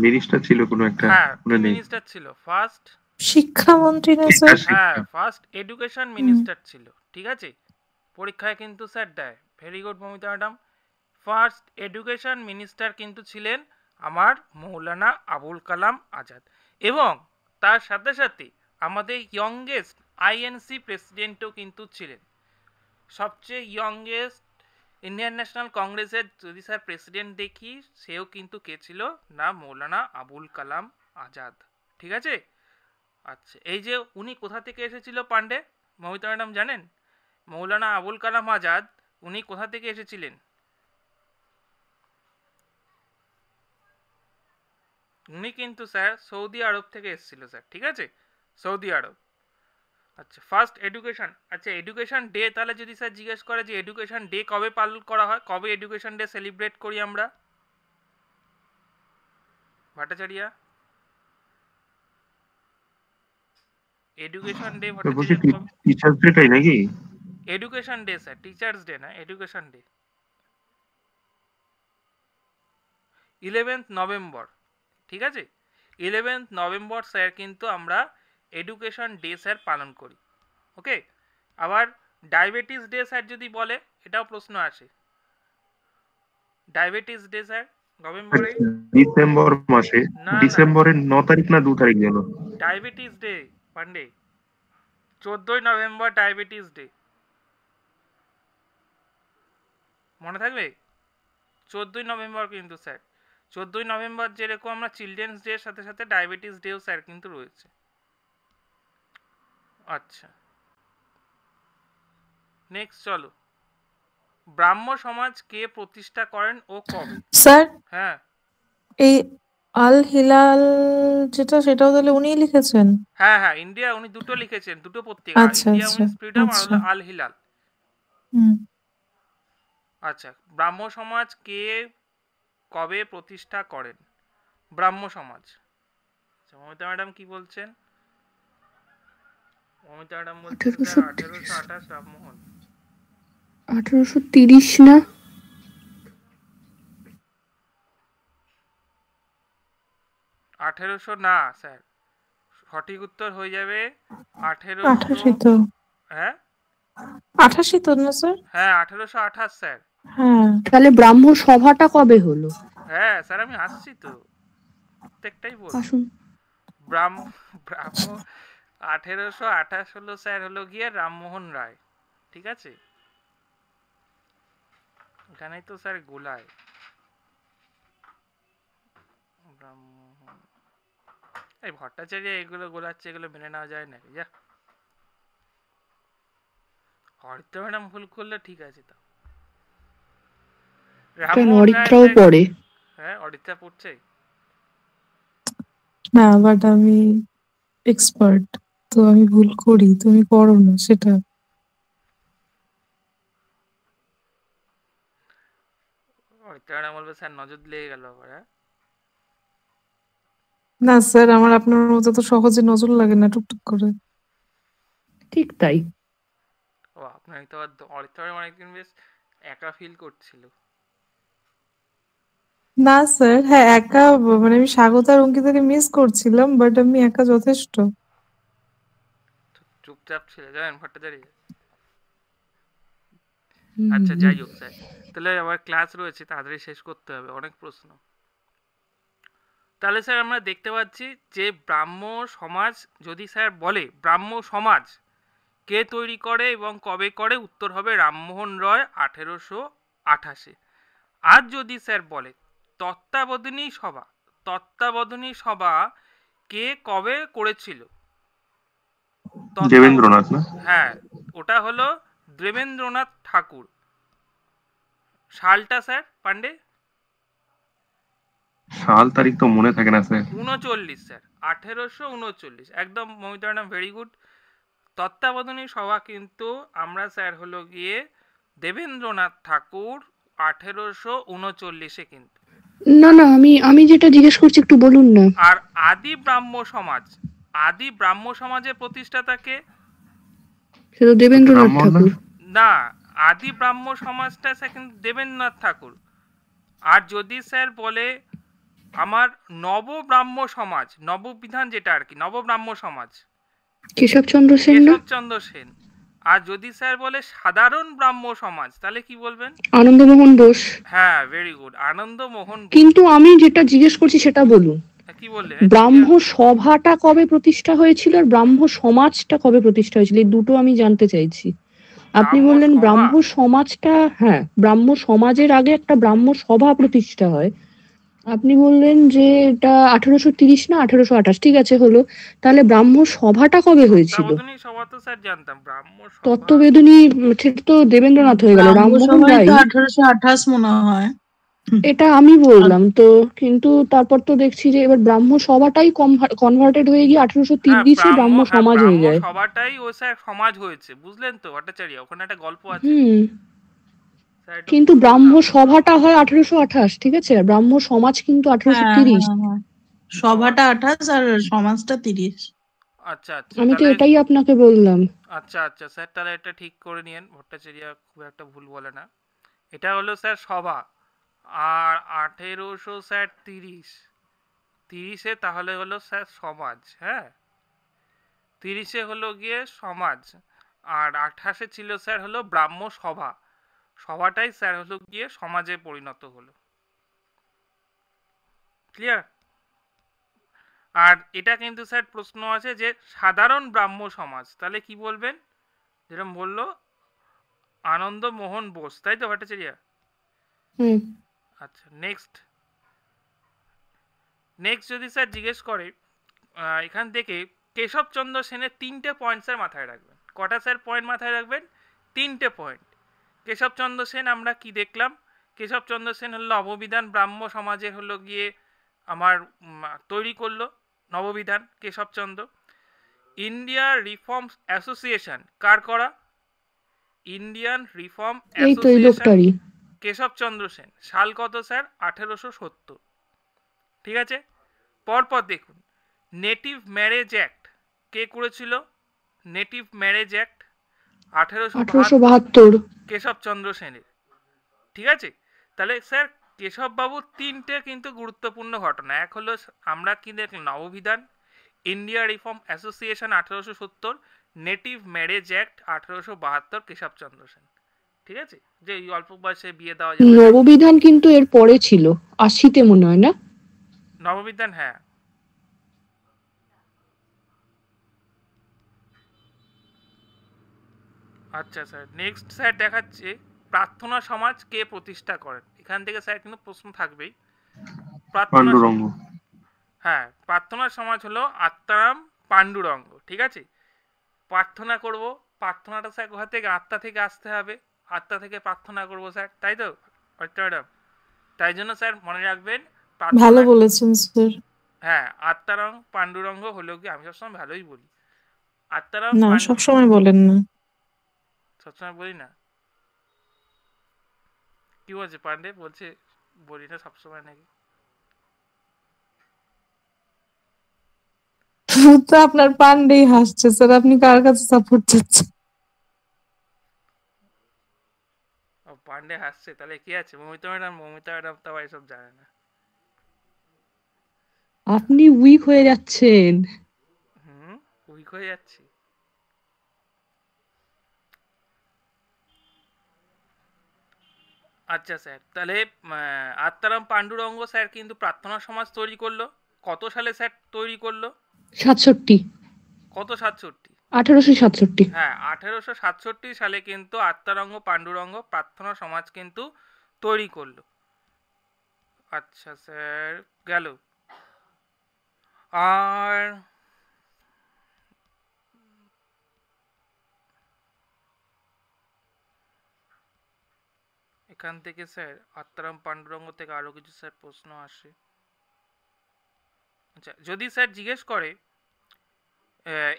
মিনিস্টার ছিল কোনো একটা, হ্যাঁ, মনে নেই। মিনিস্টার ছিল ফার্স্ট। শিক্ষামন্ত্রী না স্যার? হ্যাঁ, ফার্স্ট এডুকেশন মিনিস্টার ছিল, ঠিক আছে? পরীক্ষায় কিন্তু স্যার দেয়। Very good Momita madam. First education minister কিন্তু ছিলেন আমার মৌলানা আবুল কালাম আজাদ, এবং তার সাথে সাথে আমাদের ইয়ংগেস্ট আইএনসি প্রেসিডেন্টও কিন্তু ছিলেন। সবচেয়ে ইয়ংগেস্ট ইন্ডিয়ান ন্যাশনাল কংগ্রেসের যদি স্যার প্রেসিডেন্ট দেখি, সেও কিন্তু কে ছিল না, মৌলানা আবুল কালাম আজাদ, ঠিক আছে? আচ্ছা, এই যে উনি কোথা থেকে এসেছিল পান্ডে, মমিতা ম্যাডাম জানেন? মৌলানা আবুল কালাম আজাদ উনি কোথা থেকে এসেছিলেন? উনি কিন্তু স্যার সৌদি আরব থেকে এসেছিল স্যার, ঠিক আছে? সৌদি আরব। আচ্ছা, ফার্স্ট এডুকেশন। আচ্ছা, এডুকেশন ডে তাহলে যদি স্যার জিজ্ঞেস করে যে এডুকেশন ডে কবে পালন করা হয়, কবে এডুকেশন ডে সেলিব্রেট করি আমরা, ভট্টাচার্য? এডুকেশন ডে তো বলছি ভট্টাচার্য, টিচার্স ডেটাই নাকি? Education day sir, teachers day না, এডুকেশন ডে 11th নভেম্বর, ঠিক আছে? 11th নভেম্বর স্যার কিন্তু আমরা এডুকেশন ডে স্যার পালন করি, ওকে? আবার ডায়াবেটিস ডে স্যার যদি বলে, এটাও প্রশ্ন আসে। ডায়াবেটিস ডে স্যার নভেম্বরে? ডিসেম্বর মাসে, না, ডিসেম্বরের 9 তারিখ না 2 তারিখ যেন। ডায়াবেটিস ডে পান্ডে 14ই নভেম্বর ডায়াবেটিস ডে, মনে থাকবে? 14ই নভেম্বর কিন্তু স্যার, 14ই নভেম্বর যেরকম আমরা চিলড্রেন্স ডে এর সাথে সাথে ডায়াবেটিস ডেও স্যার কিন্তু রয়েছে। আচ্ছা, নেক্সট চলো, ব্রাহ্ম সমাজ কে প্রতিষ্ঠা করেন ও কবে? স্যার হ্যাঁ এই আল হিলাল যেটা, সেটাও তাহলে উনিই লিখেছেন? হ্যাঁ হ্যাঁ, ইন্ডিয়া উনি দুটো লিখেছেন, দুটো পত্রিকা, আচ্ছা ইন্ডিয়া আচ্ছা উইন্স ফ্রিডম আর হলো আচ্ছা। আল হিলাল। হুম। আচ্ছা, ব্রাহ্ম সমাজ কে কবে প্রতিষ্ঠা করেন? ব্রাহ্ম সমাজ। আচ্ছা, মমিতা ম্যাডাম কি বলছেন? মমিতা ম্যাডাম বলছেন স্যার 1828 রামমোহন। 1830 না? 1800 না স্যার, সঠিক উত্তর হয়ে যাবে 88 1800। তো, হ্যাঁ 88 তো না স্যার? হ্যাঁ 1828 স্যার। হ্যাঁ। তাহলে ব্রাহ্ম সভাটা কবে হলো? হ্যাঁ স্যার, আমি আসছি তো, প্রত্যেকটাই বল। আসুন। ব্রাহ্ম 1828 হলো স্যার হলো গিয়ে রামমোহন রায়, ঠিক আছে? এখানেই তো স্যার গোলায় ব্রাহ্মণ। এই ভট্টাচার্য এগুলো গোলাচ্ছে, এগুলো মেনে নেওয়া যায় নাকি? যা, অরিত্র ম্যাডাম ভুল করলে ঠিক আছে তো। কেন রামমোহন রায় অরিত্রাও স্যার- পড়ে? হ্যাঁ, অরিত্রা পড়ছে। না, বাট আমি এক্সপার্ট, তো আমি ভুল করি, তুমি করো না সেটা। অরিত্রা ম্যাডাম বলবে স্যার নজর লেগে গেল আবার। হ্যাঁ না স্যার, আমার আপনার মতো তো সহজে নজর লাগে না টুকটুক করে। ঠিক তাই। ও, আপনার তো অরিত্রা ম্যাডাম অনেকদিন বেশ একা ফিল করছিল। না স্যার, হ্যাঁ একা, মানে আমি স্বাগত আর অঙ্কিতাকে মিস করছিলাম, বাট আমি একা যথেষ্ট। চুপচাপ ছিল জানেন ভট্টাচার্য। হুম, আচ্ছা, যাই হোক স্যার, তাহলে আবার ক্লাস রয়েছে, তাড়াতাড়ি শেষ করতে হবে, অনেক প্রশ্ন। তাহলে স্যার আমরা দেখতে পাচ্ছি যে ব্রাহ্ম সমাজ যদি স্যার বলে ব্রাহ্ম সমাজ কে তৈরি করে এবং কবে করে, উত্তর হবে রামমোহন রয় 1828। আর যদি স্যার বলে তত্ত্বাবধানী সভা, তত্ত্বাবধানী সভা কে কবে করেছিল? দেবেন্দ্রনাথ না? হ্যাঁ, ওটা হলো দেবেন্দ্রনাথ ঠাকুর। সালটা স্যার পান্ডে? সাল তারিখ তো মনে থাকে না স্যার। 39 স্যার, 1839। একদম মমিতা ম্যাডাম, ভেরি গুড। তত্ত্বাবধানী সভা কিন্তু আমরা স্যার হলো গিয়ে দেবেন্দ্রনাথ ঠাকুর 1839 কিন্তু। না না, আমি যেটা জিজ্ঞেস করছি একটু বলুন না। আর আদি ব্রাহ্ম সমাজ, আদি ব্রাহ্ম সমাজের প্রতিষ্ঠাতাকে? সেটা দেবেন্দ্রনাথ রামমোহন না? ঠাকুর। না, আদি ব্রাহ্ম সমাজটা স্যার কিন্তু দেবেন্দ্রনাথ ঠাকুর। আর যদি স্যার বলে আমার নবব্রাহ্ম সমাজ, নববিধান যেটা আর কি, নবব্রাহ্ম সমাজ, কেশবচন্দ্র সেন না? কেশবচন্দ্র সেন। আর যদি স্যার বলে সাধারণ ব্রাহ্ম সমাজ, তাহলে কি বলবেন? আনন্দমোহন বোস। হ্যাঁ, ভেরি গুড, আনন্দমোহন বোস। কিন্তু আমি যেটা জিজ্ঞেস করছি সেটা বলুন, কি বললেন? ব্রাহ্ম সভাটা কবে প্রতিষ্ঠা হয়েছিল আর ব্রাহ্ম সমাজটা কবে প্রতিষ্ঠা হয়েছিল, এই দুটো আমি জানতে চাইছি। আপনি ব্রাহ্ম বললেন সভা? ব্রাহ্ম সমাজটা, হ্যাঁ, ব্রাহ্ম সমাজের আগে একটা ব্রাহ্ম সভা প্রতিষ্ঠা হয়। আপনি বললেন যে এটা 1830 না 1828, ঠিক আছে হলো, তাহলে ব্রাহ্ম সভাটা কবে হয়েছিল? তত্ত্বাবধানী সভা তো স্যার জানতাম, ব্রাহ্ম সভা তত্ত্ববেদনী সেটা তো দেবেন্দ্রনাথ হয়ে গেল, ব্রাহ্ম রামমোহন সভাই রায়। তো 1828 মনে হয়। এটা আমি বললাম তো, কিন্তু তারপর তো দেখছি যে এবার ব্রাহ্ম সভাটাই কনভার্টেড হয়ে গিয়ে 1830-এ ব্রাহ্ম সমাজ হয়ে ব্রাহ্ম যায়। সভাটাই ও স্যার সমাজ হয়েছে, বুঝলেন তো ভট্টাচার্য? ওখানে একটা গল্প আছে হুম, স্যার, একটু কিন্তু পড়বেন ব্রাহ্ম না? সভাটা হয় 1828, ঠিক আছে, আর ব্রাহ্ম সমাজ কিন্তু হ্যাঁ 1830। হ্যাঁ হ্যাঁ, সভাটা 28 আর সমাজটা 30। আচ্ছা আচ্ছা, আমি তো তাহলে এটাই আপনাকে বললাম। আচ্ছা আচ্ছা স্যার, তাহলে এটা ঠিক করে নিয়েন, ভট্টাচার্য খুব একটা ভুল বলে না। এটা হলো স্যার সভা। আর 1800 স্যার 30 তাহলে হলো স্যার সমাজ। হ্যাঁ, 30 হলো গিয়ে সমাজ, আর 28 ছিল স্যার হলো ব্রাহ্ম সভা। সভাটাই স্যার হলো গিয়ে সমাজে পরিণত হলো। ক্লিয়ার? আর এটা কিন্তু স্যার প্রশ্ন আছে যে সাধারণ ব্রাহ্ম সমাজ, তাহলে কি বলবেন? যেরকম বললো আনন্দমোহন বোস, তাই তো ভট্টাচার্য? হুম, আচ্ছা, নেক্সট যদি স্যার জিজ্ঞেস করে এখান থেকে কেশবচন্দ্র সেনের 3টে পয়েন্ট স্যার মাথায় রাখবেন। কটা স্যার পয়েন্ট মাথায় রাখবেন? 3টে পয়েন্ট। কেশবচন্দ্র সেন আমরা কি দেখলাম? কেশবচন্দ্র সেন হলো নববিধান ব্রাহ্ম সমাজের হলো গিয়ে আমার তৈরি করলো Nababidhan Keshabchandra. India reforms association কার করা? ইন্ডিয়ান রিফর্ম এই তো এই অ্যাসোসিয়েশন লোকটারই। কেশবচন্দ্র সেন। সাল কত স্যার? 1870। ঠিক আছে, পরপর দেখুন, নেটিভ ম্যারেজ অ্যাক্ট কে করেছিল? Native marriage act 1872, 1872। কেশবচন্দ্র সেনের। ঠিক আছে, তাহলে স্যার কেশববাবু 3টে কিন্তু গুরুত্বপূর্ণ ঘটনা। এক হলো আমরা কি দেখলাম, Nababidhan, India reform association 1870, native marriage act 1872, Keshabchandra Sen. ঠিক আছে, যে এই অল্প বয়সে বিয়ে দেওয়া যাবে। নববিধান কিন্তু এর পরে ছিল, 80-তে মনে হয় না? নববিধান, হ্যাঁ। আচ্ছা স্যার, নেক্সট স্যার দেখাচ্ছে প্রার্থনা সমাজ কে প্রতিষ্ঠা করেন। এখান থেকে স্যার কিন্তু প্রশ্ন থাকবেই। প্রার্থনা পাণ্ডুরঙ্গ। হ্যাঁ, প্রার্থনা সমাজ হলো আত্মারাম পাণ্ডুরঙ্গ। ঠিক আছে, প্রার্থনা করব, প্রার্থনাটা স্যার কোথা থেকে? আত্মা থেকে আসতে হবে, আত্মা থেকে প্রার্থনা করব স্যার, তাই তো ম্যাডাম? তাই জন্য স্যার মনে রাখবেন ভালো প্রার্থনা, বলেছেন স্যার। হ্যাঁ, আত্মারাম পাণ্ডুরঙ্গ হলো কি, আমি সবসময় ভালোই বলি, আত্মারাম না, পাণ্ডু, সবসময় বলেন না। সবসময় বলি না? কি বলছে পান্ডে? বলছে বলি না সবসময় নাকি? তো আপনার পান্ডেই হাসছে স্যার, আপনি কার কাছে সাপোর্ট চাচ্ছেন? ও পান্ডে হাসছে, তাহলে কি আছে? মমিতা ম্যাডাম তো আবার এসব জানে না। আপনি উইক হয়ে যাচ্ছেন। উইক হয়ে যাচ্ছি? আচ্ছা স্যার, তাহলে আত্মারাম পাণ্ডুরঙ্গ স্যার কিন্তু প্রার্থনা সমাজ তৈরি করলো। কত সালে স্যার তৈরি করলো? 67। কত 67? 1867। হ্যাঁ, 1867 সালে কিন্তু আত্মারঙ্গ পাণ্ডুরঙ্গ প্রার্থনা সমাজ কিন্তু তৈরি করলো। আচ্ছা স্যার, গেল। আর এখান থেকে স্যার আত্মারাম পাণ্ডুরঙ্গ থেকে আরো কিছু স্যার প্রশ্ন আসে। আচ্ছা, যদি স্যার জিজ্ঞেস করে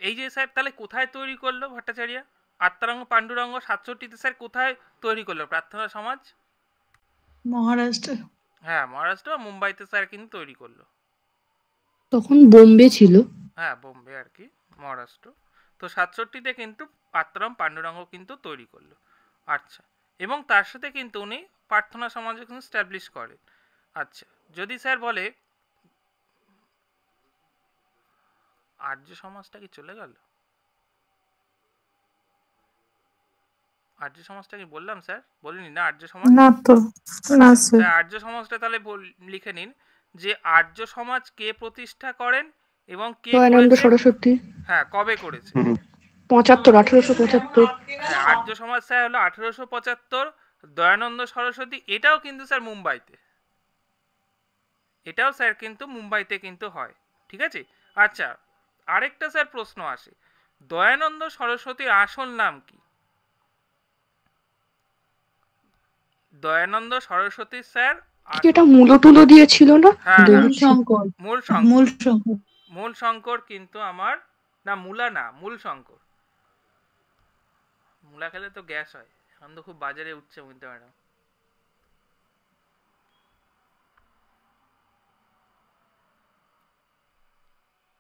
এই যে স্যার তাহলে কোথায় তৈরি করলো ভট্টাচার্য? আত্মারঙ্গ পাণ্ডুরঙ্গ 67-তে স্যার কোথায় তৈরি করলো প্রার্থনা সমাজ? মহারাষ্ট্র। হ্যাঁ, মহারাষ্ট্র, মুম্বাইতে স্যার কিন্তু তৈরি করলো। তখন বোম্বে ছিল। হ্যাঁ, বোম্বে আর কি, মহারাষ্ট্র। তো 67-তে কিন্তু আত্মারাম পাণ্ডুরঙ্গ কিন্তু তৈরি করলো। আচ্ছা, এবং তার সাথে কিন্তু উনি প্রার্থনা সমাজ কিন্তু স্ট্যাবলিশ করেন। আচ্ছা, যদি স্যার বলে আর্য সমাজটা কি চলে গেল? আর্য সমাজটা কি বললাম স্যার? বলিনি না আর্য সমাজ? না তো, না আচ্ছা, স্যার। তাই আর্য সমাজটা তাহলে লিখে নিন যে আর্য সমাজ কে প্রতিষ্ঠা করেন এবং কে দয়ানন্দ করেছে। সরস্বতী। হ্যাঁ, কবে করেছে? 75, 1875। হ্যাঁ, আর্য সমাজ স্যার হলো 1875। দয়ানন্দ সরস্বতী এটাও কিন্তু স্যার মুম্বাইতে, এটাও স্যার কিন্তু মুম্বাইতে কিন্তু হয়। ঠিক আছে। আচ্ছা, আরেকটা স্যার প্রশ্ন আসে, দয়ানন্দ সরস্বতীর আসল নাম কি? দয়ানন্দ সরস্বতীর স্যার এটা মূলো টুলো দিয়েছিল না? হ্যাঁ হ্যাঁ, শঙ্কর, মূল মূল শঙ্কর। শঙ্কর। মূল শঙ্কর কিন্তু আমার, না মূলা না, মূল শঙ্কর। মূলা খেলে তো গ্যাস হয়, এখন তো খুব বাজারে উঠছে বুঝতে ম্যাডাম।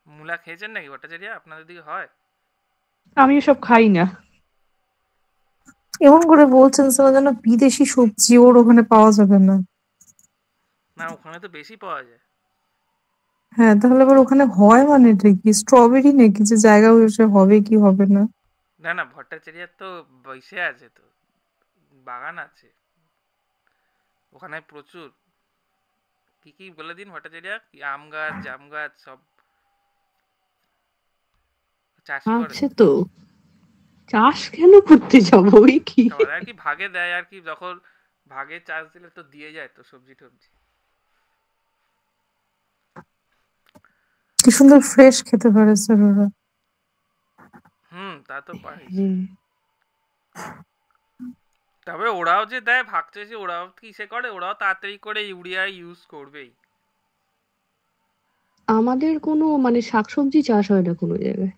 মূলা খেয়েছেন নাকি ভট্টাচার্য? আপনাদের দিকে হয়? আমি এসব খাই না। এমন করে বলছেন স্যার যেন বিদেশি সবজি ওর ওখানে পাওয়া যাবে না। না, ওখানে তো বেশি পাওয়া যায়। হ্যাঁ, তাহলে আবার ওখানে হয় মানে কি স্ট্রবেরি নাকি যে জায়গা হয়েছে হবে কি হবে না? না না, ভট্টাচার্যের তো বসে আছে, তো বাগান আছে ওখানে প্রচুর। কি কি বলে দিন ভট্টাচার্য, কি আম গাছ, জাম গাছ সব চাষ করে। আছে তো, চাষ কেন করতে যাবো? ওই কি সবার আর কি ভাগে দেয় আর কি, যখন ভাগে চাষ দিলে তো দিয়ে যায় তো সবজি টবজি। কি সুন্দর ফ্রেশ খেতে পারে স্যার ওরা। তা তো পারি। হুম। তবে ওরাও যে দেয় ভাগছে, যে ওরাও কিসে করে, ওরাও তাড়াতাড়ি করে ইউরিয়া ইউজ করবেই। আমাদের কোনো মানে শাকসবজি চাষ হয় না কোনো জায়গায়।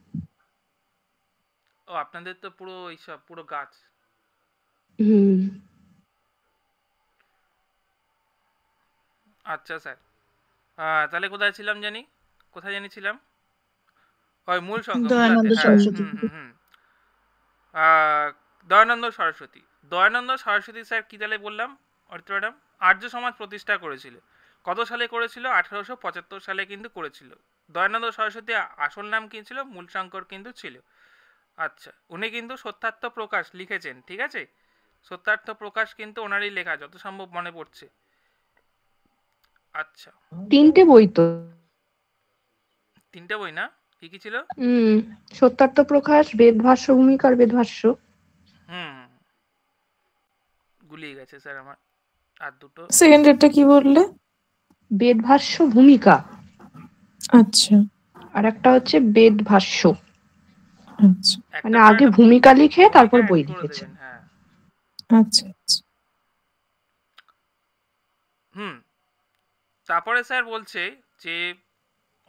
ও, আপনাদের তো পুরো এইসব পুরো গাছ। হুম। আচ্ছা স্যার, তাহলে কোথায় ছিলাম জানি, কোথায় জানি ছিলাম? ওই মূল সংখ্যা মূলাতে, দয়ানন্দ হ্যাঁ। সরস্বতী। হুম। আহ, দয়ানন্দ সরস্বতী। দয়ানন্দ সরস্বতী স্যার কি তাহলে বললাম অর্থ ম্যাডাম, আর্য সমাজ প্রতিষ্ঠা করেছিল। কত সালে করেছিল? 1875 সালে কিন্তু করেছিল। দয়ানন্দ সরস্বতী আসল নাম কি ছিল? মূলশঙ্কর কিন্তু ছিল। আচ্ছা, উনি কিন্তু সত্যার্থ প্রকাশ লিখেছেন, ঠিক আছে? সত্যার্থ প্রকাশ কিন্তু ওনারই লেখা, যত সম্ভব মনে পড়ছে। আচ্ছা, 3টে বই তো। 3টে বই না? কি কি ছিল? সত্যার্থ প্রকাশ, বেদভাষ্য ভূমিকা আর বেদভাষ্য। হুম, গুলিয়ে গেছে স্যার আমার। আর দুটো সেকেন্ড ডেটটা কি বললে? বেদভাষ্য ভূমিকা, আচ্ছা আর একটা হচ্ছে বেদভাষ্য। আচ্ছা মানে আগে ভূমিকা লিখে তারপর বই লিখেছে। হ্যাঁ। আচ্ছা আচ্ছা। তারপরে স্যার বলছে যে,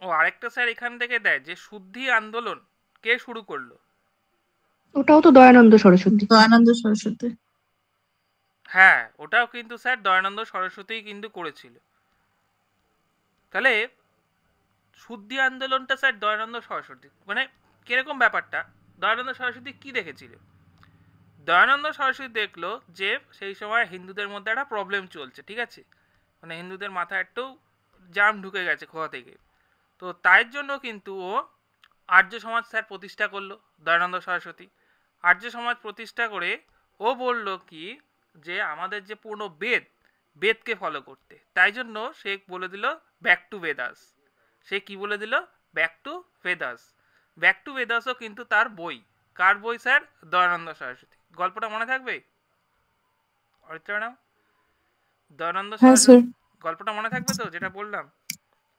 ও আরেকটা স্যার এখান থেকে দেয় যে শুদ্ধি আন্দোলন কে শুরু করলো? ওটাও তো দয়ানন্দ সরস্বতী। দয়ানন্দ সরস্বতী। হ্যাঁ, ওটাও কিন্তু স্যার দয়ানন্দ সরস্বতীই কিন্তু করেছিল। তাহলে শুদ্ধি আন্দোলনটা স্যার দয়ানন্দ সরস্বতী, মানে কিরকম ব্যাপারটা? দয়ানন্দ সরস্বতী কি দেখেছিল? দয়ানন্দ সরস্বতী দেখলো যে সেই সময় হিন্দুদের মধ্যে একটা প্রবলেম চলছে, ঠিক আছে? মানে হিন্দুদের মাথায় একটু জাম ঢুকে গেছে কোথা থেকে। তো তাই জন্য কিন্তু ও আর্য সমাজ স্যার প্রতিষ্ঠা করলো, দয়ানন্দ সরস্বতী। আর্য সমাজ প্রতিষ্ঠা করে ও বলল কি যে আমাদের যে পুরনো বেদকে ফলো করতে, তাই জন্য সে বলে দিল ব্যাক টু বেদাস। সে কি বলে দিল? Back to Vedas. Back to বেদাসও কিন্তু তার বই। কার বই স্যার? দয়ানন্দ সরস্বতী। গল্পটা মনে থাকবে অরিত্রা ম্যাডাম? দয়ানন্দ হ্যাঁ সরস্বতী স্যার। গল্পটা মনে থাকবে তো, যেটা বললাম?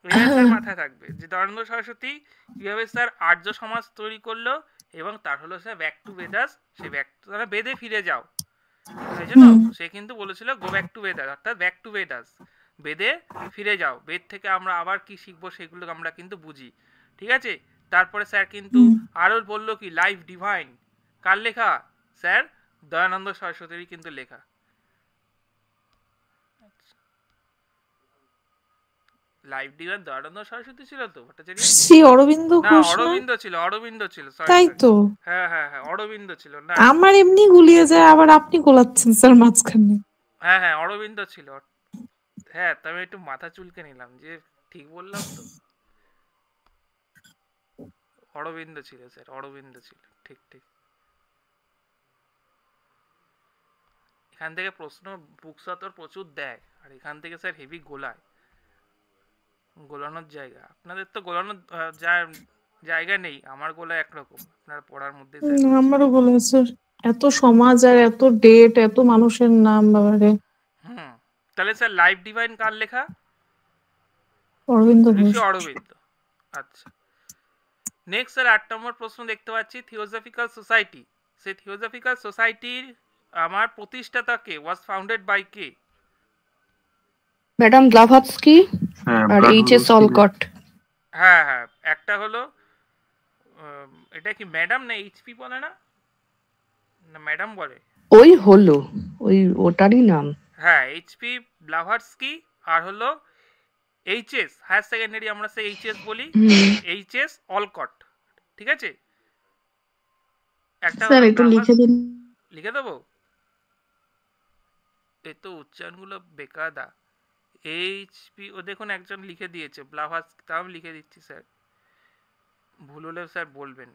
এবার স্যার মাথায় থাকবে যে দয়ানন্দ সরস্বতী কিভাবে স্যার আর্য সমাজ তৈরি করলো, এবং তার হলো sir back to Vedas. Say back তারা বেদে ফিরে যাও, তাই জন্য সে কিন্তু বলেছিল গো ব্যাক টু বেদাস, অর্থাৎ ব্যাক টু বেদাস, বেদে ফিরে যাও। বেদ থেকে আমরা আবার কি শিখবো সেগুলো আমরা কিন্তু বুঝি, ঠিক আছে? তারপরে স্যার কিন্তু আরো বললো কি লাইফ ডিভাইন কার লেখা? স্যার দয়ানন্দ সরস্বতীরই কিন্তু লেখা। লাইফ ডিভাইন দয়ানন্দ সরস্বতী ছিল তো ভট্টাচার্য? শ্রী অরবিন্দ না, ঘোষ না? অরবিন্দ ছিল, সরি তাই তো। হ্যাঁ, অরবিন্দ ছিল না? আমার এমনি গুলিয়ে যায়, আবার আপনি গোলাচ্ছেন স্যার মাঝখানে। হ্যাঁ, অরবিন্দ ছিল। হ্যাঁ, তবে একটু মাথা চুলকে নিলাম যে ঠিক বললাম তো। অরবিন্দ ছিল স্যার, অরবিন্দ ছিল, ঠিক ঠিক। এখান থেকে প্রশ্ন বুকসাতর প্রচুর দেয়, আর এখান থেকে স্যার হেভি গোলায়, গোলানোর জায়গা। আপনাদের তো গোলানোর জায়গা নেই, আমার গোলা একরকম, আপনার পড়ার মধ্যে স্যার বলছি। আমারও বলেছে এত সমাজ আর এত ডেট, এত মানুষের নাম, বাবারে। হুম, তাহলে স্যার লাইফ ডিভাইন কার লেখা? অরবিন্দ ঘোষ। ঋষি অরবিন্দ। আচ্ছা, নেক্সট স্যার 8 নম্বর প্রশ্ন দেখতে পাচ্ছি, থিওজফিক্যাল সোসাইটি। সেই থিওজফিক্যাল সোসাইটির আমার প্রতিষ্ঠাতা কে? ওয়াজ ফাউন্ডেড বাই কে? ম্যাডাম ব্লাভাৎস্কি হ্যাঁ আর এইচ.এস. ব্লাভাৎস্কি। অলকট। হ্যাঁ হ্যাঁ, একটা হলো এটা কি ম্যাডাম না এইচপি বলে না? না ম্যাডাম বলে? ওই হলো, ওটারই নাম। হ্যাঁ, এইচপি ব্লাভাৎস্কি, আর হলো এইচএস, হায়ার সেকেন্ডারি আমরা সে এইচএস বলি, এইচএস অলকট, ঠিক আছে? একটা স্যার হলো একটু লিখে দিন। লিখে দেবো? এই তো উচ্চারণগুলো বেকায়দা। এইচপি, ও দেখুন একজন লিখে দিয়েছে ব্লাভাৎস্কি, তাও আমি লিখে দিচ্ছি স্যার, ভুল হলে স্যার বলবেন।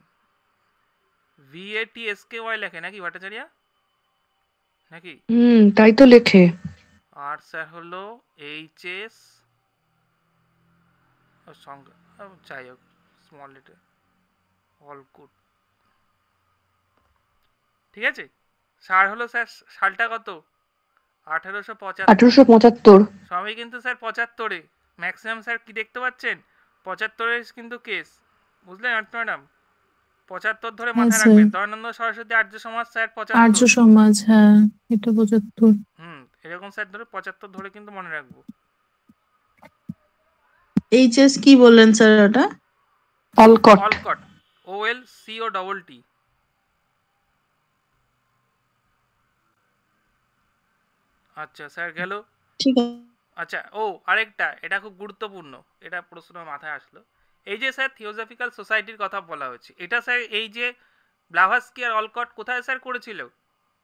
VATSKY লেখে নাকি ভট্টাচার্য, নাকি? তাই তো লেখে। আর স্যার হলো এইচএস সংখ্যা, যাই হোক, স্মল লেটার, অল গুড, ঠিক আছে। স্যার হলো স্যার সালটা কত? 1875। 1875। সবই কিন্তু স্যার 75-এ, ম্যাক্সিমাম স্যার কি দেখতে পাচ্ছেন 75-এর কিন্তু কেস, বুঝলেন ম্যাডাম? 75 ধরে হ্যাঁ মাথায় স্যার, রাখবেন। দয়ানন্দ সরস্বতী আর্য সমাজ স্যার আর্য 75। সমাজ, হ্যাঁ এটা 75। এরকম স্যার ধরে 75 ধরে কিন্তু মনে রাখবো। এইচএস কি বললেন স্যার ওটা? অলকট। অলকট, OLCOTT। আচ্ছা স্যার গেল। ঠিক আছে। আচ্ছা, ও আরেকটা, এটা খুব গুরুত্বপূর্ণ, এটা প্রশ্ন মাথায় আসলো। এই যে স্যার থিওজফিক্যাল সোসাইটির কথা বলা হচ্ছে, এটা স্যার এই যে ব্লাভাৎস্কি আর অলকট কোথায় স্যার করেছিল,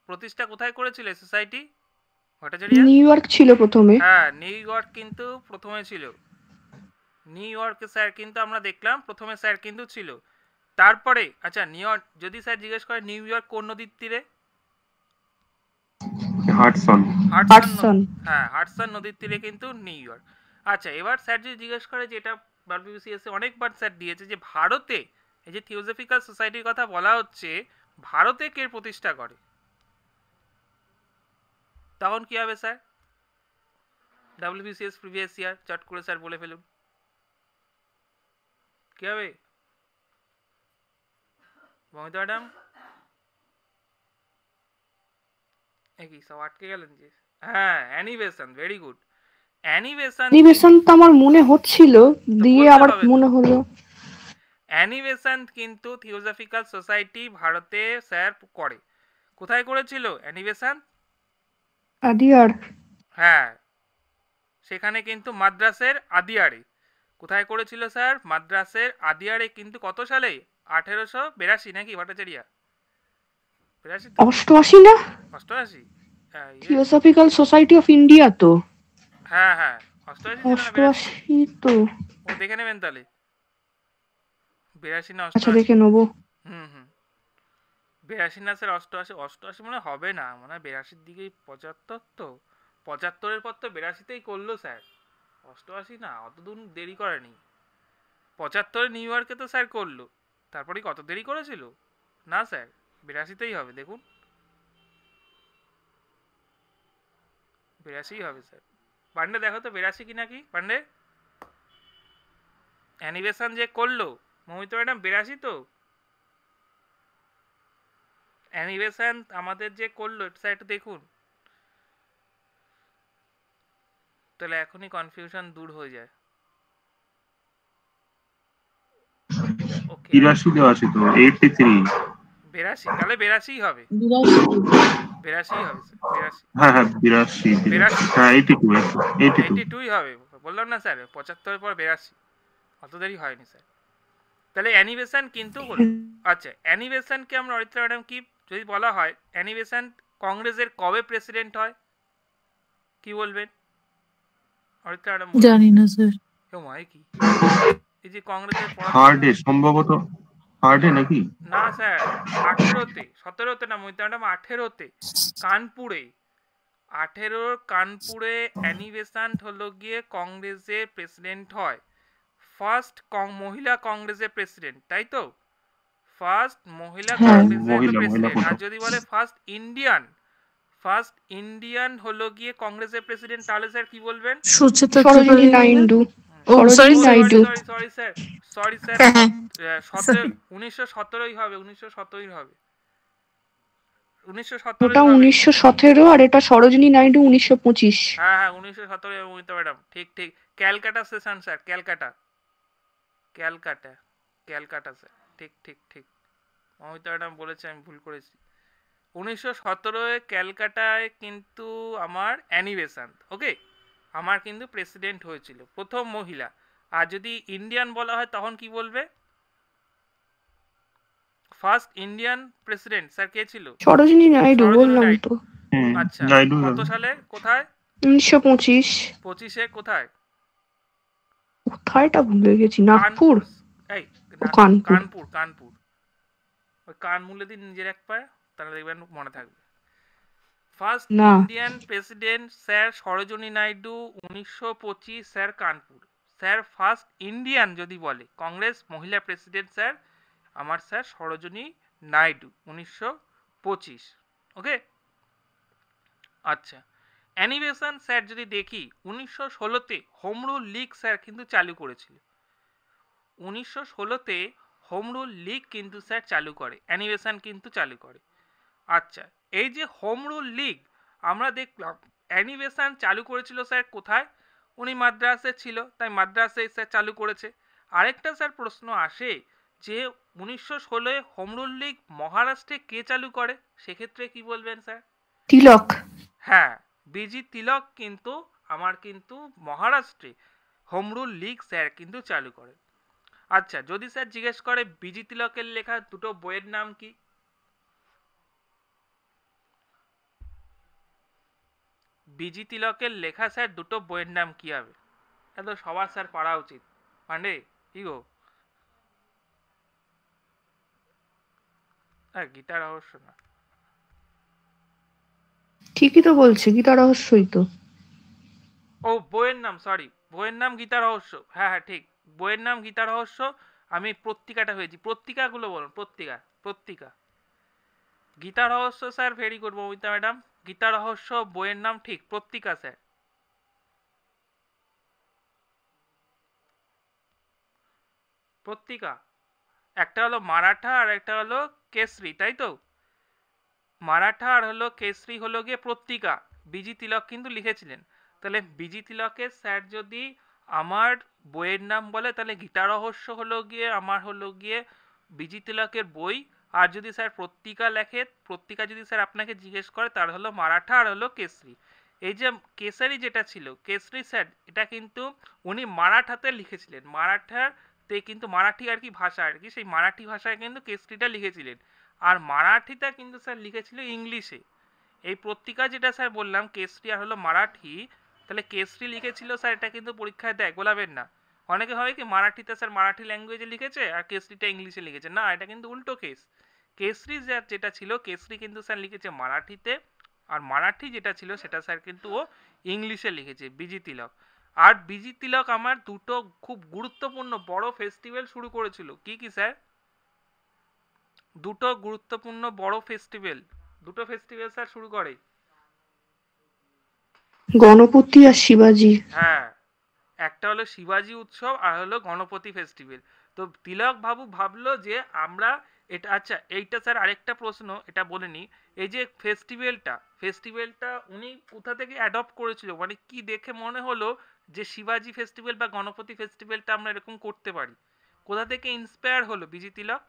প্রতিষ্ঠা কোথায় করেছিল সোসাইটি ভট্টাচার্য? নিউ ইয়র্ক ছিল প্রথমে। হ্যাঁ, নিউ ইয়র্ক কিন্তু প্রথমে ছিল। নিউ ইয়র্কে স্যার কিন্তু আমরা দেখলাম প্রথমে স্যার কিন্তু ছিল। তারপরে আচ্ছা, নিউ ইয়র্ক যদি স্যার জিজ্ঞেস করে নিউ ইয়র্ক কোন নদীর তীরে? হাডসন। হাডসন। হ্যাঁ, হাডসন নদীর তীরে কিন্তু নিউ ইয়র্ক। আচ্ছা, এবার স্যার যদি জিজ্ঞেস করে, যেটা WBCS অনেকবার স্যার দিয়েছে, যে ভারতে এই যে থিওজফিক্যাল সোসাইটির কথা বলা হচ্ছে, ভারতে কে প্রতিষ্ঠা করে, তখন কি হবে স্যার? WBCS প্রিভিয়াস ইয়ার চট করে স্যার বলে ফেলুন, কি হবে মমিতা ম্যাডাম? কি সব আটকে গেলেন যে? হ্যাঁ, অ্যানিভেশন, ভেরি গুড। অ্যানিভেশন তো আমার মনে হচ্ছিল, দিয়ে আবার মনে হলো। অ্যানিভেশন কিন্তু থিওজফিক্যাল সোসাইটি ভারতে স্যার করে। কোথায় করেছিল অ্যানিভেশন? আদিয়ার। হ্যাঁ, সেখানে কিন্তু মাদ্রাসের আদিয়ারে। কোথায় করেছিল স্যার? মাদ্রাসের আদিয়ারে, কিন্তু কত সালে? 1882 নাকি ভট্টাচার্য? 88 না? 88? থিওসফিক্যাল সোসাইটি অফ ইন্ডিয়া তো। হ্যাঁ হ্যাঁ, 88 তো। ও দেখে নেবেন তাহলে, 82 না 88? আচ্ছা দেখে নেবো। 82 না স্যার 88? 88 মনে হবে না, মনে হয় 82-র দিকেই, 75 তো, 75-এর পর তো 82-তেই করলো স্যার, 88 না, অত দূর দেরি করেনি। 75-এ নিউ ইয়র্কে তো স্যার করলো, তারপরে কত দেরি করেছিল? না স্যার, 82-তেই হবে, দেখুন 82 হবে স্যার। পান্ডে দেখো তো 82 কি নাকি পান্ডে? অ্যানিভেশন যে করলো মমিতা ম্যাডাম 82 তো? অ্যানিভেশন আমাদের যে করলো স্যার একটু দেখুন, তাহলে এখনই কনফিউশন দূর হয়ে যায়। ওকে, 83 দেওয়া আছে তো, 83। 82, তাহলে 82 হবে, 82 হবে স্যার, 82। হ্যাঁ হ্যাঁ 82। হ্যাঁ 82 হবে, বললাম না স্যার 75-এর পর 82, অত দেরি হয়নি স্যার। তাহলে অ্যানিভেশন কিন্তু হলো। আচ্ছা, অ্যানিভেশনকে আমরা অরিত্রা ম্যাডাম কি যদি বলা হয়, অ্যানিভেশন কংগ্রেসের কবে প্রেসিডেন্ট হয়, কি বলবেন অরিত্রা ম্যাডাম? জানি না স্যার। কি এই যে কংগ্রেসের থার্ডে সম্ভবত, হার্ডে নাকি? না স্যার, 18তে, 17তে না মহিতা ম্যাডাম, 18তে কানপুরে। 18 কানপুরে অ্যানি বেসান্ট হলো গিয়ে কংগ্রেসের প্রেসিডেন্ট হয়, ফার্স্ট মহিলা কংগ্রেসের প্রেসিডেন্ট, তাই তো? ফার্স্ট মহিলা হ্যাঁ কংগ্রেসের মহিলা প্রেসিডেন্ট। আর প্রথম। যদি বলে ফার্স্ট ইন্ডিয়ান হলো গিয়ে কংগ্রেসের প্রেসিডেন্ট, তাহলে স্যার কি বলবেন? Suchitra Sarojini Chatterjee. Naidu. Oh sorry Sarojini sorry Naidu. Sorry sir, sorry sir, হ্যাঁ 1917ই হবে, 1917ই হবে, ওটা 1917ই হবে। 1917 আর এটা সরোজিনী নাইডু 1925। হ্যাঁ হ্যাঁ, 1917 মমিতা ম্যাডাম, ঠিক ঠিক। Calcutta session sir, Calcutta, Calcutta, Calcutta sir, ঠিক ঠিক ঠিক। মমিতা ম্যাডাম বলেছে, আমি ভুল করেছি। 1917 ক্যালকাটায় কিন্তু আমার অ্যানি বেসান্ট, ওকে, আমার কিন্তু প্রেসিডেন্ট হয়েছিল, প্রথম মহিলা। আর যদি ইন্ডিয়ান বলা হয় তখন কি বলবে? ফার্স্ট ইন্ডিয়ান প্রেসিডেন্ট স্যার কে ছিল? সরোজিনী নাইডু সরোজিনী বললাম নাইডু। তো। আচ্ছা, নাইডু কত সালে, কোথায়? 1925। 25-এ কোথায়? কোথায়টা ভুলে গেছি, নাগপুর। এই ও, কানপুর। কানপুর, কানপুর। ওই কান মুলে দিন নিজের এক পায়ে, তাহলে দেখবেন মনে থাকবে। ফার্স্ট না। Indian president sir Sarojini Naidu, 1925 sir Kanpur. Sir first Indian যদি বলে কংগ্রেস মহিলা প্রেসিডেন্ট স্যার আমার স্যার সরোজিনী নাইডু, 1925, ওকে। আচ্ছা, অ্যানিভেশন স্যার যদি দেখি 1916-তে হোম রুল লীগ স্যার কিন্তু চালু করেছিল। 1916-তে হোম রুল লীগ কিন্তু স্যার চালু করে, অ্যানিভেশন কিন্তু চালু করে। আচ্ছা, এই যে হোম রুল লীগ আমরা দেখলাম, অ্যানিভেশন চালু করেছিল স্যার কোথায়? উনি মাদ্রাসে ছিল, তাই মাদ্রাসে স্যার চালু করেছে। আরেকটা স্যার প্রশ্ন আসে যে 1916-এ হোম রুল লীগ মহারাষ্ট্রে কে চালু করে? সেক্ষেত্রে কি বলবেন স্যার? তিলক। হ্যাঁ, বিজি তিলক কিন্তু আমার কিন্তু মহারাষ্ট্রে হোম রুল লীগ স্যার কিন্তু চালু করে। আচ্ছা, যদি স্যার জিজ্ঞেস করে বিজি তিলকের লেখা দুটো বইয়ের নাম কি? বিজি তিলকের লেখা স্যার দুটো বইয়ের নাম কি হবে? এত সবার স্যার পড়া উচিত। পান্ডে কি গো? গীতা রহস্য না, ঠিকই তো বলছি, গীতা রহস্যই তো। ও বইয়ের নাম, সরি, বইয়ের নাম গীতা রহস্য। হ্যাঁ হ্যাঁ ঠিক, বইয়ের নাম গীতা রহস্য। আমি পত্রিকাটা হয়েছি, পত্রিকাগুলো বলুন, পত্রিকা, পত্রিকা। Gita Rahasya sir, very good Momita madam. Gita Rahasya বইয়ের নাম ঠিক, পত্রিকা স্যার, পত্রিকা। একটা হলো মারাঠা আর একটা হলো কেসরি, তাই তো? মারাঠা আর হলো কেসরি হলো গিয়ে পত্রিকা, বিজি তিলক কিন্তু লিখেছিলেন। তাহলে বিজি তিলকের স্যার যদি আমার বইয়ের নাম বলে, তাহলে গীতা রহস্য হলো গিয়ে আমার হলো গিয়ে বিজি তিলকের বই। আর যদি স্যার পত্রিকা লেখে, পত্রিকা যদি স্যার আপনাকে জিজ্ঞেস করে, তার হলো মারাঠা আর হলো কেসরি। এই যে কেসারি যেটা ছিল, কেসরি স্যার, এটা কিন্তু উনি মারাঠাতে লিখেছিলেন, মারাঠাতে কিন্তু মারাঠি আর কি ভাষা আর কি, সেই মারাঠি ভাষায় কিন্তু কেসরিটা লিখেছিলেন। আর মারাঠিটা কিন্তু স্যার লিখেছিল ইংলিশে। এই পত্রিকা যেটা স্যার বললাম কেসরি আর হলো মারাঠি, তাহলে কেসরি লিখেছিল স্যার, এটা কিন্তু পরীক্ষায় দেয়, গোলাবেন না। অনেকে হয় কি মারাঠিতে স্যার মারাঠি ল্যাঙ্গুয়েজে লিখেছে আর কেসরিটা ইংলিশে লিখেছে, না, এটা কিন্তু উল্টো কেস। কেসরি যেটা ছিল, কেসরি কিন্তু স্যার লিখেছে মারাঠিতে, আর মারাঠি যেটা ছিল সেটা স্যার কিন্তু ও ইংলিশে লিখেছে, বিজি তিলক। আর বিজি তিলক আমার দুটো খুব গুরুত্বপূর্ণ বড় ফেস্টিভ্যাল শুরু করেছিল, কি কি স্যার? দুটো গুরুত্বপূর্ণ বড় ফেস্টিভ্যাল, দুটো ফেস্টিভ্যাল স্যার শুরু করে। গণপতি আর শিবাজি। হ্যাঁ, একটা হলো শিবাজি উৎসব আর হলো গণপতি ফেস্টিভ্যাল। তো তিলক বাবু ভাবলো যে আমরা এটা, আচ্ছা এইটা স্যার আরেকটা প্রশ্ন, এটা বলে নি, এই যে ফেস্টিভ্যালটা উনি কোথা থেকে অ্যাডপ্ট করেছিল, মানে কি দেখে মনে হলো যে শিবাজি ফেস্টিভ্যাল বা গণপতি ফেস্টিভ্যালটা আমরা এরকম করতে পারি? কোথা থেকে ইন্সপায়ার হলো বিজি তিলক?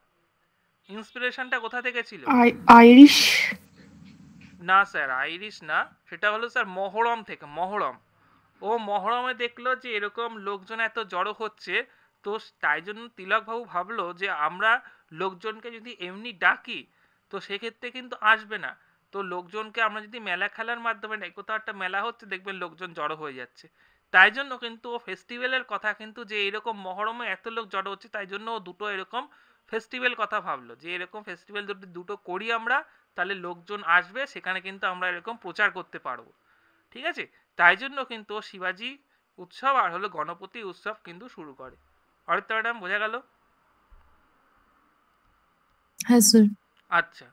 ইন্সপিরেশনটা কোথা থেকে ছিল? আইরিশ। না স্যার, আইরিশ না, সেটা হলো স্যার মহরম থেকে, মহরম। ও মহরমে দেখলো যে এরকম লোকজন এত জড়ো হচ্ছে, তো তাই জন্য তিলক বাবু ভাবলো যে আমরা লোকজনকে যদি এমনি ডাকি তো সেক্ষেত্রে কিন্তু আসবে না। তো লোকজনকে আমরা যদি মেলা খেলার মাধ্যমে ডাকি, কোথাও একটা মেলা হচ্ছে দেখবেন লোকজন জড়ো হয়ে যাচ্ছে, তাই জন্য কিন্তু ও ফেস্টিভ্যালের কথা কিন্তু যে এরকম মহরমে এত লোক জড়ো হচ্ছে, তাই জন্য ও দুটো এরকম ফেস্টিভ্যাল কথা ভাবলো যে এরকম ফেস্টিভ্যাল যদি দুটো করি আমরা, তাহলে লোকজন আসবে, সেখানে কিন্তু আমরা এরকম প্রচার করতে পারবো। ঠিক আছে, তাই জন্য কিন্তু ও শিবাজি উৎসব আর হলো গণপতি উৎসব কিন্তু শুরু করে। অরিত্র ম্যাডাম বোঝা গেল? হ্যাঁ স্যার। আচ্ছা,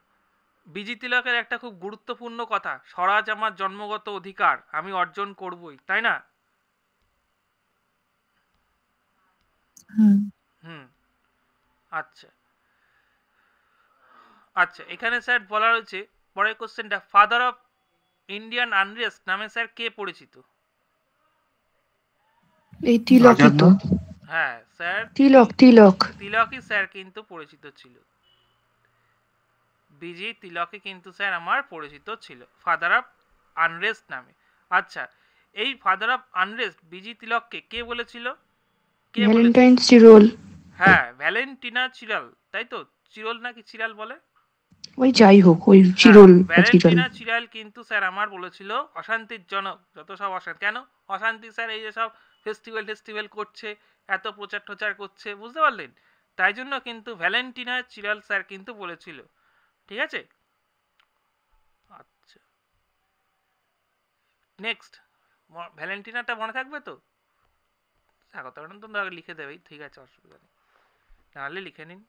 বিজি তিলকের একটা খুব গুরুত্বপূর্ণ কথা, স্বরাজ আমার জন্মগত অধিকার, আমি অর্জন করবই, তাই না? হ্যাঁ হুম। আচ্ছা আচ্ছা, এখানে স্যার বলা রয়েছে পরের কোশ্চেনটা, ফাদার অফ ইন্ডিয়ান আনরেস্ট নামে স্যার কে পরিচিত? এই তিলকই আজাদ তো। না? হ্যাঁ স্যার, তিলক তিলক। তিলকই স্যার কিন্তু পরিচিত ছিল। বিজি তিলকই কিন্তু স্যার আমার পরিচিত ছিল ফাদার অফ আনরেস্ট নামে। আচ্ছা, এই ফাদার অফ আনরেস্ট বিজি তিলককে কে বলেছিল? কে বলেছিল? ভ্যালেন্টাইন চিরোল। হ্যাঁ, ভ্যালেন্টিনা চিরাল, তাই তো? চিরল নাকি চিরাল বলে? ওই যাই হোক, ওই হ্যাঁ, চিরোল বা চিরল। ভ্যালেন্টিনা চিরাল কিন্তু স্যার আমার বলেছিল অশান্তির জনক যত সব অশান্তি, কেন অশান্তি স্যার, এই যে সব ফেস্টিভ্যাল করছে, এত প্রচার টোচার করছে, বুঝতে পারলেন? তাই জন্য কিন্তু ভ্যালেন্টিনা চিরাল স্যার কিন্তু বলেছিল। ঠিক আছে, আচ্ছা নেক্সট, ভ্যালেন্টিনাটা মনে থাকবে তো? স্বাগত তো লিখে দেবেই, ঠিক আছে, অসুবিধা নেই, তাহলে লিখে নিন।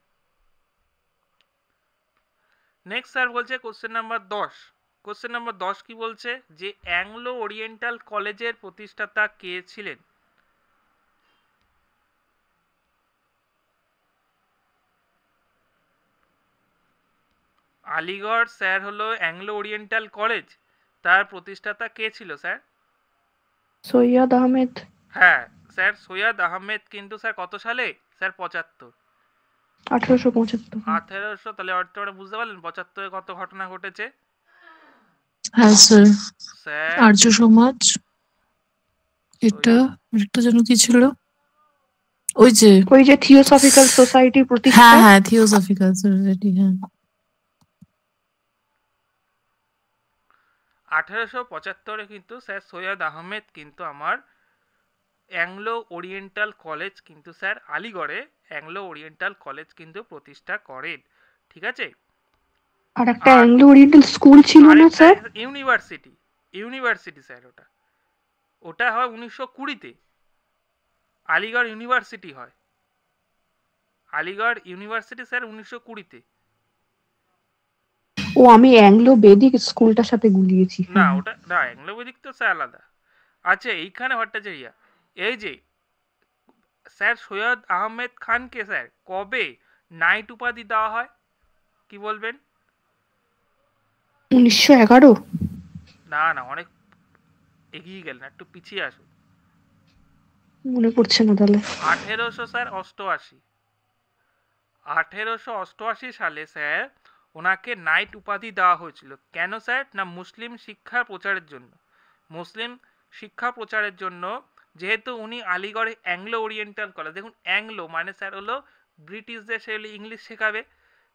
নেক্সট স্যার বলছে কোশ্চেন নাম্বার 10। কোশ্চেন নাম্বার 10 কি বলছে, যে অ্যাংলো ওরিয়েন্টাল কলেজের প্রতিষ্ঠাতা কে ছিলেন? আলিগড় স্যার হলো অ্যাংলো ওরিয়েন্টাল কলেজ, তার প্রতিষ্ঠাতা কে ছিল স্যার? সৈয়দ আহমেদ। হ্যাঁ স্যার, সৈয়দ আহমেদ কিন্তু স্যার কত সালে? স্যার 75। 1875। 1800, তাহলে অর্থটা বুঝতে পারলেন 75-এ কত ঘটনা ঘটেছে? হ্যাঁ স্যার। স্যার আর্য সমাজ, এটা সৈয়দ- একটা যেন কি ছিল, ওই যে ওই যে থিওসফিক্যাল সোসাইটির প্রতিষ্ঠা। হ্যাঁ হ্যাঁ থিওসফিক্যাল সোসাইটি, হ্যাঁ। 1875-এ কিন্তু স্যার সৈয়দ আহমেদ কিন্তু আমার অ্যাংলো ওরিয়েন্টাল কলেজ কিন্তু স্যার আলিগড়ে অ্যাংলো ওরিয়েন্টাল কলেজ কিন্তু প্রতিষ্ঠা করেন। ঠিক আছে, আর একটা আর অ্যাংলো ওরিয়েন্টাল স্কুল ছিল না আরেকটা স্যার? ইউনিভার্সিটি, ইউনিভার্সিটি স্যার, ওটা ওটা হয় 1920-তে, আলিগড় ইউনিভার্সিটি হয়, আলিগড় ইউনিভার্সিটি স্যার 1920-তে। ও, আমি অ্যাংলো বেদিক স্কুলটার সাথে গুলিয়েছি। না ওটা না, অ্যাংলো বৈদিক তো স্যার আলাদা। আচ্ছা, এইখানে ভট্টাচার্য, এই যে স্যার সৈয়দ আহমেদ খানকে স্যার কবে নাইট উপাধি দেওয়া হয়, কি বলবেন? 1911। না না, অনেক এগিয়ে গেলেন, একটু পিছিয়ে আসুন। মনে পড়ছে না তাহলে। 1800 স্যার 88, 1888 সালে স্যার ওনাকে নাইট উপাধি দেওয়া হয়েছিল। কেন স্যার? না মুসলিম শিক্ষা প্রচারের জন্য। মুসলিম শিক্ষা প্রচারের জন্য, যেহেতু উনি আলিগড়ে অ্যাংলো ওরিয়েন্টাল কলেজ, দেখুন অ্যাংলো মানে স্যার হলো ব্রিটিশদের সে ইংলিশ শেখাবে,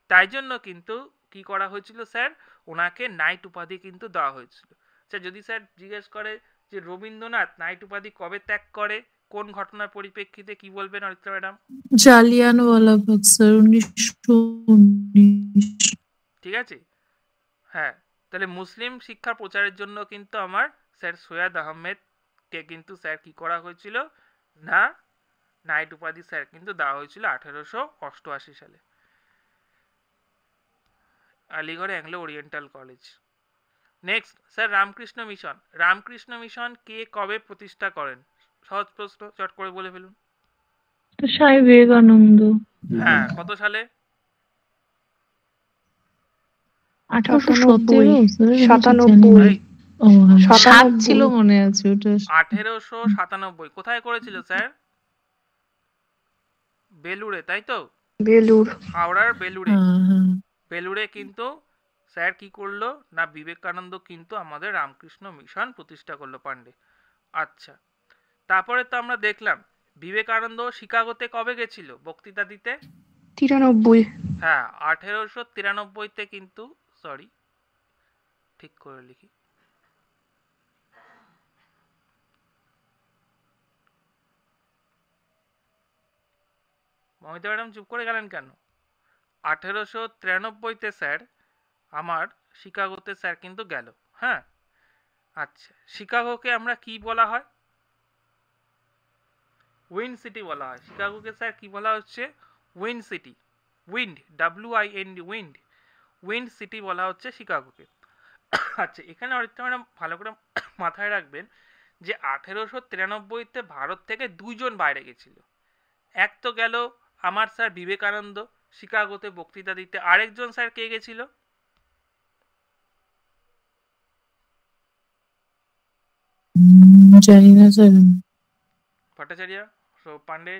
তাই জন্য কিন্তু কি করা হয়েছিল স্যার, ওনাকে নাইট উপাধি কিন্তু দেওয়া হয়েছিল। স্যার যদি স্যার জিজ্ঞেস করে যে রবীন্দ্রনাথ নাইট উপাধি কবে ত্যাগ করে, কোন ঘটনার পরিপ্রেক্ষিতে, কি বলবেন অরিত্রা ম্যাডাম? জালিয়ানওয়ালাবাগ স্যার 1919। ঠিক আছে, হ্যাঁ, তাহলে মুসলিম শিক্ষা প্রচারের জন্য কিন্তু আমার স্যার সৈয়দ আহমেদকে কিন্তু স্যার কি করা হয়েছিল না, নাইট উপাধি স্যার কিন্তু দেওয়া হয়েছিল 1888 সালে Aligarh Anglo oriental college. Next sir Ramakrishna mission, Ramakrishna mission কে কবে প্রতিষ্ঠা করেন? সহজ প্রশ্ন, চট করে বলে ফেলুন। স্বামী বিবেকানন্দ। হ্যাঁ, কত সালে? 1817 এই ও হ্যাঁ, 7 97 ছিল মনে আছে ওটা। 1897। কোথায় করেছিল স্যার? বেলুড়ে, তাই তো? বেলুর। হাওড়ার বেলুড়ে। হ্যাঁ হ্যাঁ। বেলুড়ে কিন্তু স্যার কি করলো না, বিবেকানন্দ কিন্তু আমাদের রামকৃষ্ণ মিশন প্রতিষ্ঠা করলো পান্ডে। আচ্ছা, তারপরে তো আমরা দেখলাম বিবেকানন্দ শিকাগোতে কবে গেছিল বক্তৃতা দিতে? 93। হ্যাঁ, 1893-তে কিন্তু, সরি ঠিক করে লিখি, মমিতা ম্যাডাম চুপ করে গেলেন কেন? 1893-তে স্যার আমার শিকাগোতে স্যার কিন্তু গেল। হ্যাঁ, আচ্ছা, শিকাগোকে আমরা কি বলা হয়? উইন্ড সিটি বলা হয়। শিকাগোকে স্যার কি বলা হচ্ছে? Wind city. Wind, WIND, wind, wind city বলা হচ্ছে শিকাগোকে। আচ্ছা, এখানে আরেকটা মানে ভালো করে মাথায় রাখবেন যে 1893-তে ভারত থেকে দুইজন বাইরে গেছিল। এক তো গেল আমার স্যার বিবেকানন্দ শিকাগোতে বক্তৃতা দিতে, আরেকজন স্যার কে গেছিল? জানি না স্যার। ভট্টাচার্য, পান্ডে,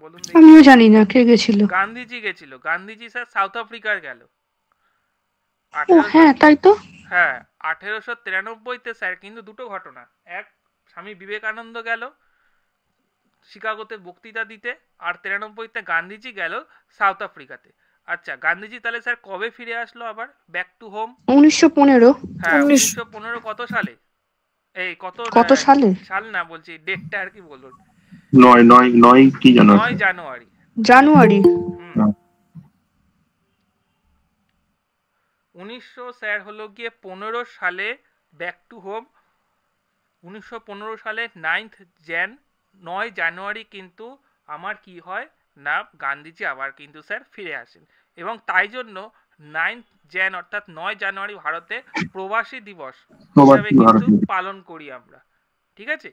বলুন দেখি। আমিও জানি না কে গেছিল। গান্ধীজি গেছিল। গান্ধীজি স্যার সাউথ আফ্রিকার গেল। ও হ্যাঁ, তাই তো। হ্যাঁ, 1893-তে স্যার কিন্তু দুটো ঘটনা। এক, স্বামী বিবেকানন্দ গেল শিকাগোতে বক্তৃতা দিতে, আর 93-তে গান্ধীজি গেল সাউথ আফ্রিকাতে। আচ্ছা, গান্ধীজি তাহলে স্যার কবে ফিরে আসলো আবার ব্যাক টু হোম? 1915। হ্যাঁ, 1915 কত সালে? এই কত সালে? সাল না, বলছি ডেটটা আর কি বলুন। 9 কি জানো? 9 জানুয়ারি। জানুয়ারি। 1900 স্যার হলো গিয়ে 15 সালে ব্যাক টু হোম। 1915 সালে 9 জানুয়ারি কিন্তু আমার কি হয় না, গান্ধীজি আবার কিন্তু স্যার ফিরে আসেন। এবং তাই জন্য 9 অর্থাৎ 9 জানুয়ারি ভারতে প্রবাসী দিবস হিসাবে কিন্তু পালন করি আমরা। ঠিক আছে,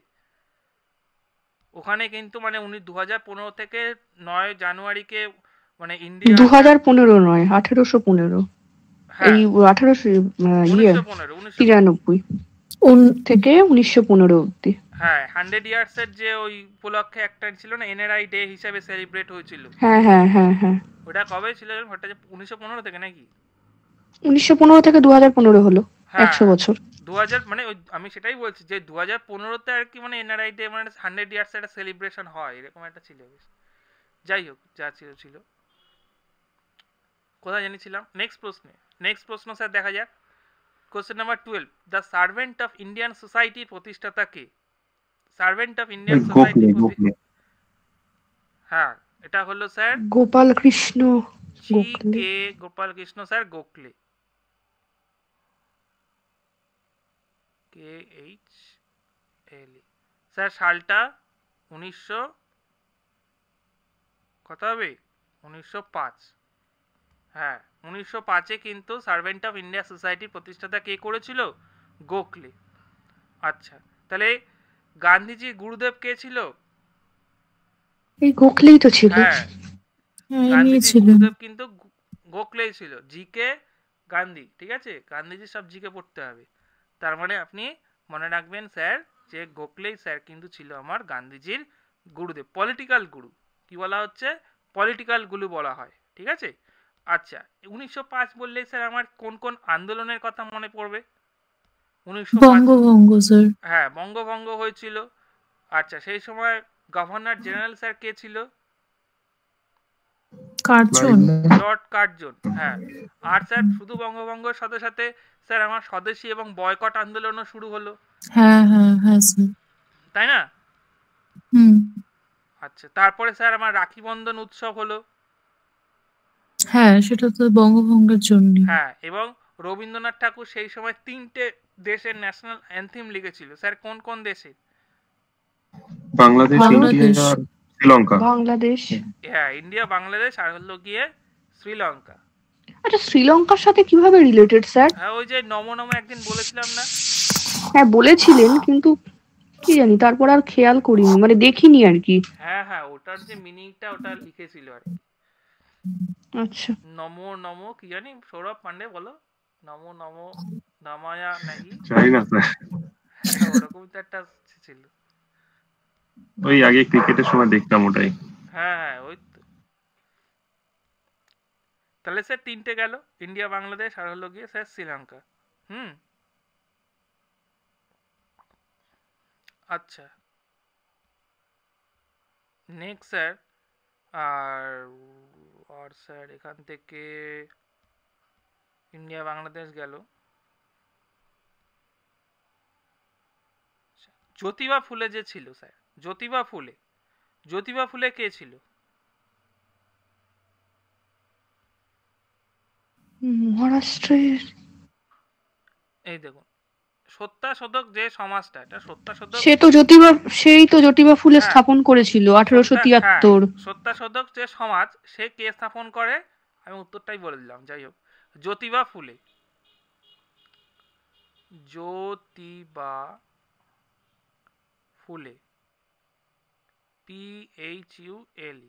ওখানে কিন্তু মানে 2015 থেকে 9 জানুয়ারিকে মানে ইন্ডিয়া 2015 নয়, 1815। এই 1893 থেকে 1915 অব্দি। হ্যাঁ, 100 ইয়ার্স এর যে ওই উপলক্ষে একটা ছিল না, এনআরআই ডে হিসেবে সেলিব্রেট হয়েছিল। হ্যাঁ হ্যাঁ হ্যাঁ হ্যাঁ। ওটা কবে ছিল? ওটা 1915 থেকে নাকি? 1915 থেকে 2015 হলো 100 বছর। 2000 মানে আমি সেটাই বলছি যে 2015-তে আর কি মানে এনআরআই ডে মানে 100 ইয়ার্স একটা সেলিব্রেশন হয়, এরকম একটা ছিল। যাই হোক, যা ছিল। কোথায় জানিছিলাম? নেক্সট প্রশ্ন স্যার দেখা যাক। Question number 12, the servant of Indian সোসাইটির প্রতিষ্ঠাতা কে? Servant of Indian society. হ্যাঁ, এটা হলো sir Gopal Krishna GK. Gopal Krishna sir Gokhale. KHLE sir, সালটা 1900 কত হবে? 1905। হ্যাঁ, 1905-এ কিন্তু সার্ভেন্ট অফ ইন্ডিয়া সোসাইটির প্রতিষ্ঠাতা কে করেছিল? গোখলে। আচ্ছা, তাহলে গান্ধীজি গুরুদেব কে ছিল? এই গোখলেই তো ছিল। হ্যাঁ, গান্ধীজি গুরুদেব কিন্তু গোখলেই ছিল। জি.কে. গান্ধী। ঠিক আছে, গান্ধীজি সব জিকে পড়তে হবে। তার মানে আপনি মনে রাখবেন স্যার যে গোখলেই স্যার কিন্তু ছিল আমার গান্ধীজির গুরুদেব, পলিটিক্যাল গুরু। কি বলা হচ্ছে? পলিটিক্যাল গুরু বলা হয়। ঠিক আছে। আচ্ছা, 1905 বললেই স্যার আমার কোন কোন আন্দোলনের কথা মনে পড়বে? 1905 বঙ্গভঙ্গ স্যার। হ্যাঁ, বঙ্গভঙ্গ হয়েছিল। আচ্ছা, সেই সময় গভর্নর জেনারেল স্যার কে ছিল? কার্জন। Lord Curzon. হ্যাঁ, আর স্যার শুধু বঙ্গভঙ্গের সাথে সাথে স্যার আমার স্বদেশী এবং বয়কট আন্দোলনও শুরু হলো। হ্যাঁ হ্যাঁ হ্যাঁ স্যার। তাই না? আচ্ছা, তারপরে স্যার আমার রাখি বন্ধন উৎসব হলো। হ্যাঁ, সেটা তো বঙ্গভঙ্গের জন্য। হ্যাঁ, এবং রবীন্দ্রনাথ ঠাকুর সেই সময় 3টে দেশের ন্যাশনাল অ্যানথেম লিখেছিল। স্যার কোন কোন দেশে? বাংলাদেশ, ইন্ডিয়া আর শ্রীলঙ্কা। বাংলাদেশ, হ্যাঁ, ইন্ডিয়া, বাংলাদেশ আর হলো গিয়ে শ্রীলঙ্কা। আচ্ছা শ্রীলঙ্কার সাথে কিভাবে রিলেটেড স্যার? হ্যাঁ, ওই যে নমো একদিন বলেছিলাম না? হ্যাঁ বলেছিলেন, কিন্তু কি জানি তারপর আর খেয়াল করিনি, মানে দেখিনি আর কি। হ্যাঁ হ্যাঁ, ওটার যে মিনিংটা ওটা লিখেছিল আর কি। আচ্ছা, নমো কি জানি, সৌরভ পান্ডে বলো। নমো নামায়া নাকি জানি না স্যার, ওরকম তো একটা ছিল। ওই আগে ক্রিকেটের সময় দেখতাম ওটাই। হ্যাঁ, ওই তো। তাহলে স্যার 3টে গেল, ইন্ডিয়া, বাংলাদেশ আর হলো গিয়ে স্যার শ্রীলঙ্কা। আচ্ছা, নেক্সট স্যার আর স্যার এখান থেকে ইন্ডিয়া বাংলাদেশ গেল। জ্যোতিবা ফুলে যে ছিল স্যার, জ্যোতিবা ফুলে কে ছিল? মহারাষ্ট্রের এই দেখুন, সত্যাশোধক যে সমাজটা, এটা সত্যাশোধক। সেই তো জ্যোতিবা ফুলে হ্যাঁ, স্থাপন করেছিল হ্যাঁ 1873। সত্যাশোধক যে সমাজ, সে কে স্থাপন করে? আমি উত্তরটাই বলে দিলাম, যাই হোক, জ্যোতিবা ফুলে। জ্যোতিবা ফুলে, PHULE।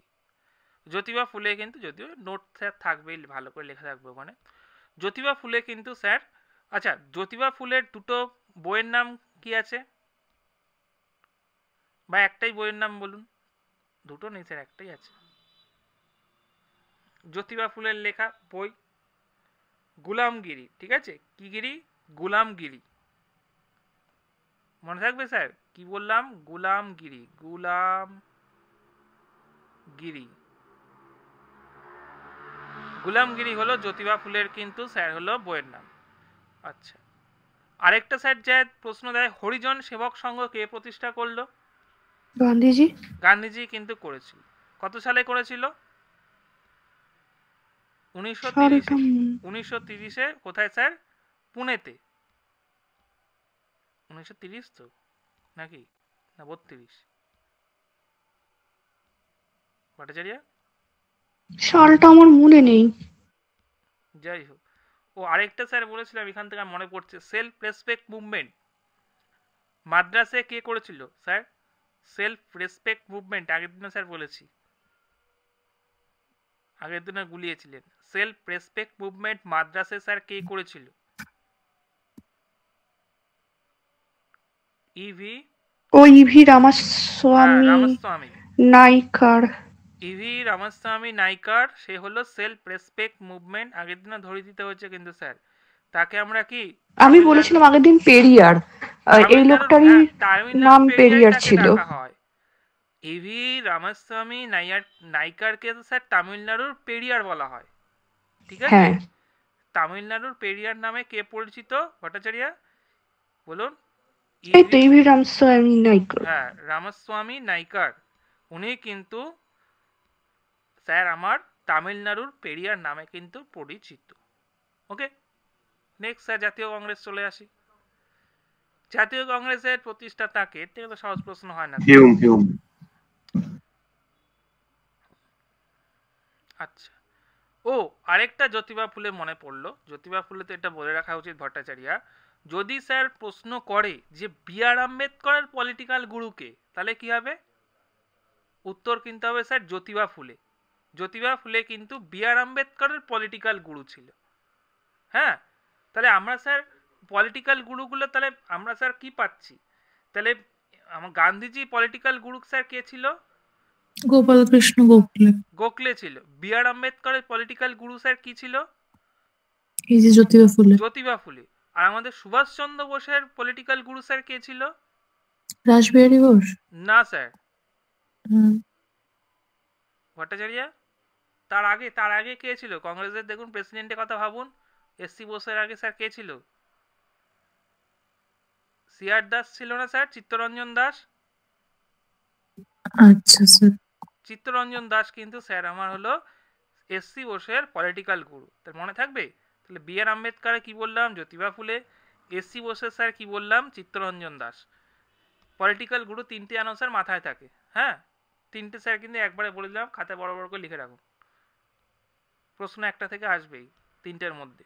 জ্যোতিবা ফুলে কিন্তু, যদিও নোট স্যার থাকবেই, ভালো করে লেখা থাকবে ওখানে। জ্যোতিবা ফুলে কিন্তু স্যার, আচ্ছা জ্যোতিবা ফুলের দুটো বইয়ের নাম কি আছে, বা একটাই বইয়ের নাম বলুন? দুটো নেই স্যার, একটাই আছে। জ্যোতিবা ফুলের লেখা বই গুলামগিরি, ঠিক আছে? কি গিরি? গুলামগিরি। মনে থাকবে স্যার, কি বললাম? গুলামগিরি, গুলামগিরি। গুলামগিরি হলো জ্যোতিবা ফুলের কিন্তু স্যার হলো বইয়ের নাম। আচ্ছা, আরেকটা স্যার যে প্রশ্ন দেয়, হরিজন সেবক সংঘ কে প্রতিষ্ঠা করলো? গান্ধীজি। গান্ধীজি কিন্তু করেছিল। কত সালে করেছিল? সালটা 1930-এ। কোথায় স্যার? পুনেতে। 1930 তো নাকি না 32? ভট্টাচার্য, সালটা আমার মনে নেই। যাই হোক, ও আরেকটা স্যার বলেছিলাম এখান থেকে মনে পড়ছে, সেলফ রেসপেক্ট মুভমেন্ট মাদ্রাসে কে করেছিল স্যার? সেলফ রেসপেক্ট মুভমেন্ট আগের দিনে স্যার বলেছি, আগের দিনে গুলিয়েছিলেন। সেলফ রেসপেক্ট মুভমেন্ট মাদ্রাসে স্যার কে করেছিল? ইভি রামাস্বামী। নাইকার। ইভি রামাস্বামী নাইকার, সে হলো সেলফ রেসপেক্ট মুভমেন্ট। আগের দিনে ধরে দিতে হচ্ছে কিন্তু স্যার, তাকে আমরা কি, আমি বলেছিলাম আগের দিন পেরিয়ার, এই লোকটারই নাম পেরিয়ার ছিল। ইভি রামাস্বামী নাইকারকে স্যার তামিলনাড়ুর পেরিয়ার বলা হয়, ঠিক আছে? তামিলনাড়ুর পেরিয়ার নামে কে পরিচিত ভট্টাচার্য বলুন? এই তো ইভি রামাস্বামী নাইকার। হ্যাঁ, রামাস্বামী নাইকার, উনি কিন্তু স্যার আমার তামিলনাড়ুর পেরিয়ার নামে কিন্তু পরিচিত। ওকে, নেক্সট স্যার জাতীয় কংগ্রেস চলে আসি। জাতীয় কংগ্রেসের প্রতিষ্ঠাতা কে? এর থেকে তো সহজ প্রশ্ন হয় না। হিউম। আচ্ছা, ও আরেকটা জ্যোতিবা ফুলে মনে পড়লো। জ্যোতিবা ফুলে তো এটা বলে রাখা উচিত ভট্টাচার্য, যদি স্যার প্রশ্ন করে যে বি.আর. আম্বেদকরের পলিটিক্যাল গুরুকে, তাহলে কি হবে? উত্তর কিন্তু হবে স্যার জ্যোতিবা ফুলে। জ্যোতিবা ফুলে কিন্তু বি.আর. আম্বেদকরের পলিটিক্যাল গুরু ছিল। হ্যাঁ, তাহলে আমরা স্যার পলিটিক্যাল গুরুগুলো, তাহলে আমরা স্যার কি পাচ্ছি? তাহলে আমার গান্ধীজি পলিটিক্যাল গুরু স্যার কে ছিল? গোপালকৃষ্ণ গোখলে ছিল। বি.আর. আম্বেদকরের পলিটিক্যাল গুরু স্যার কি ছিল? এই যে জ্যোতিবা ফুলে। আর আমাদের সুভাষচন্দ্র বোসের পলিটিক্যাল গুরু স্যার কে ছিল? রাসবিহারী ঘোষ। না স্যার, ভট্টাচার্য, তার আগে কে ছিল কংগ্রেসের? দেখুন প্রেসিডেন্টের কথা ভাবুন, এসসি বোসের আগে স্যার কে ছিল? সিআর দাস ছিল না স্যার? চিত্তরঞ্জন দাস। আচ্ছা স্যার, চিত্তরঞ্জন দাস কিন্তু স্যার আমার হলো এসসি বোসের পলিটিক্যাল গুরু। তার মনে থাকবে? তাহলে বি.আর. আম্বেদকর কি বললাম? জ্যোতিবা ফুলে। এসসি বোসের স্যার কি বললাম? চিত্তরঞ্জন দাস। পলিটিক্যাল গুরু তিনটে যেন স্যার মাথায় থাকে। হ্যাঁ, তিনটে স্যার কিন্তু একবারে বলে দিলাম, খাতায় বড় বড় করে লিখে রাখুন, প্রশ্ন একটা থেকে আসবেই তিনটের মধ্যে।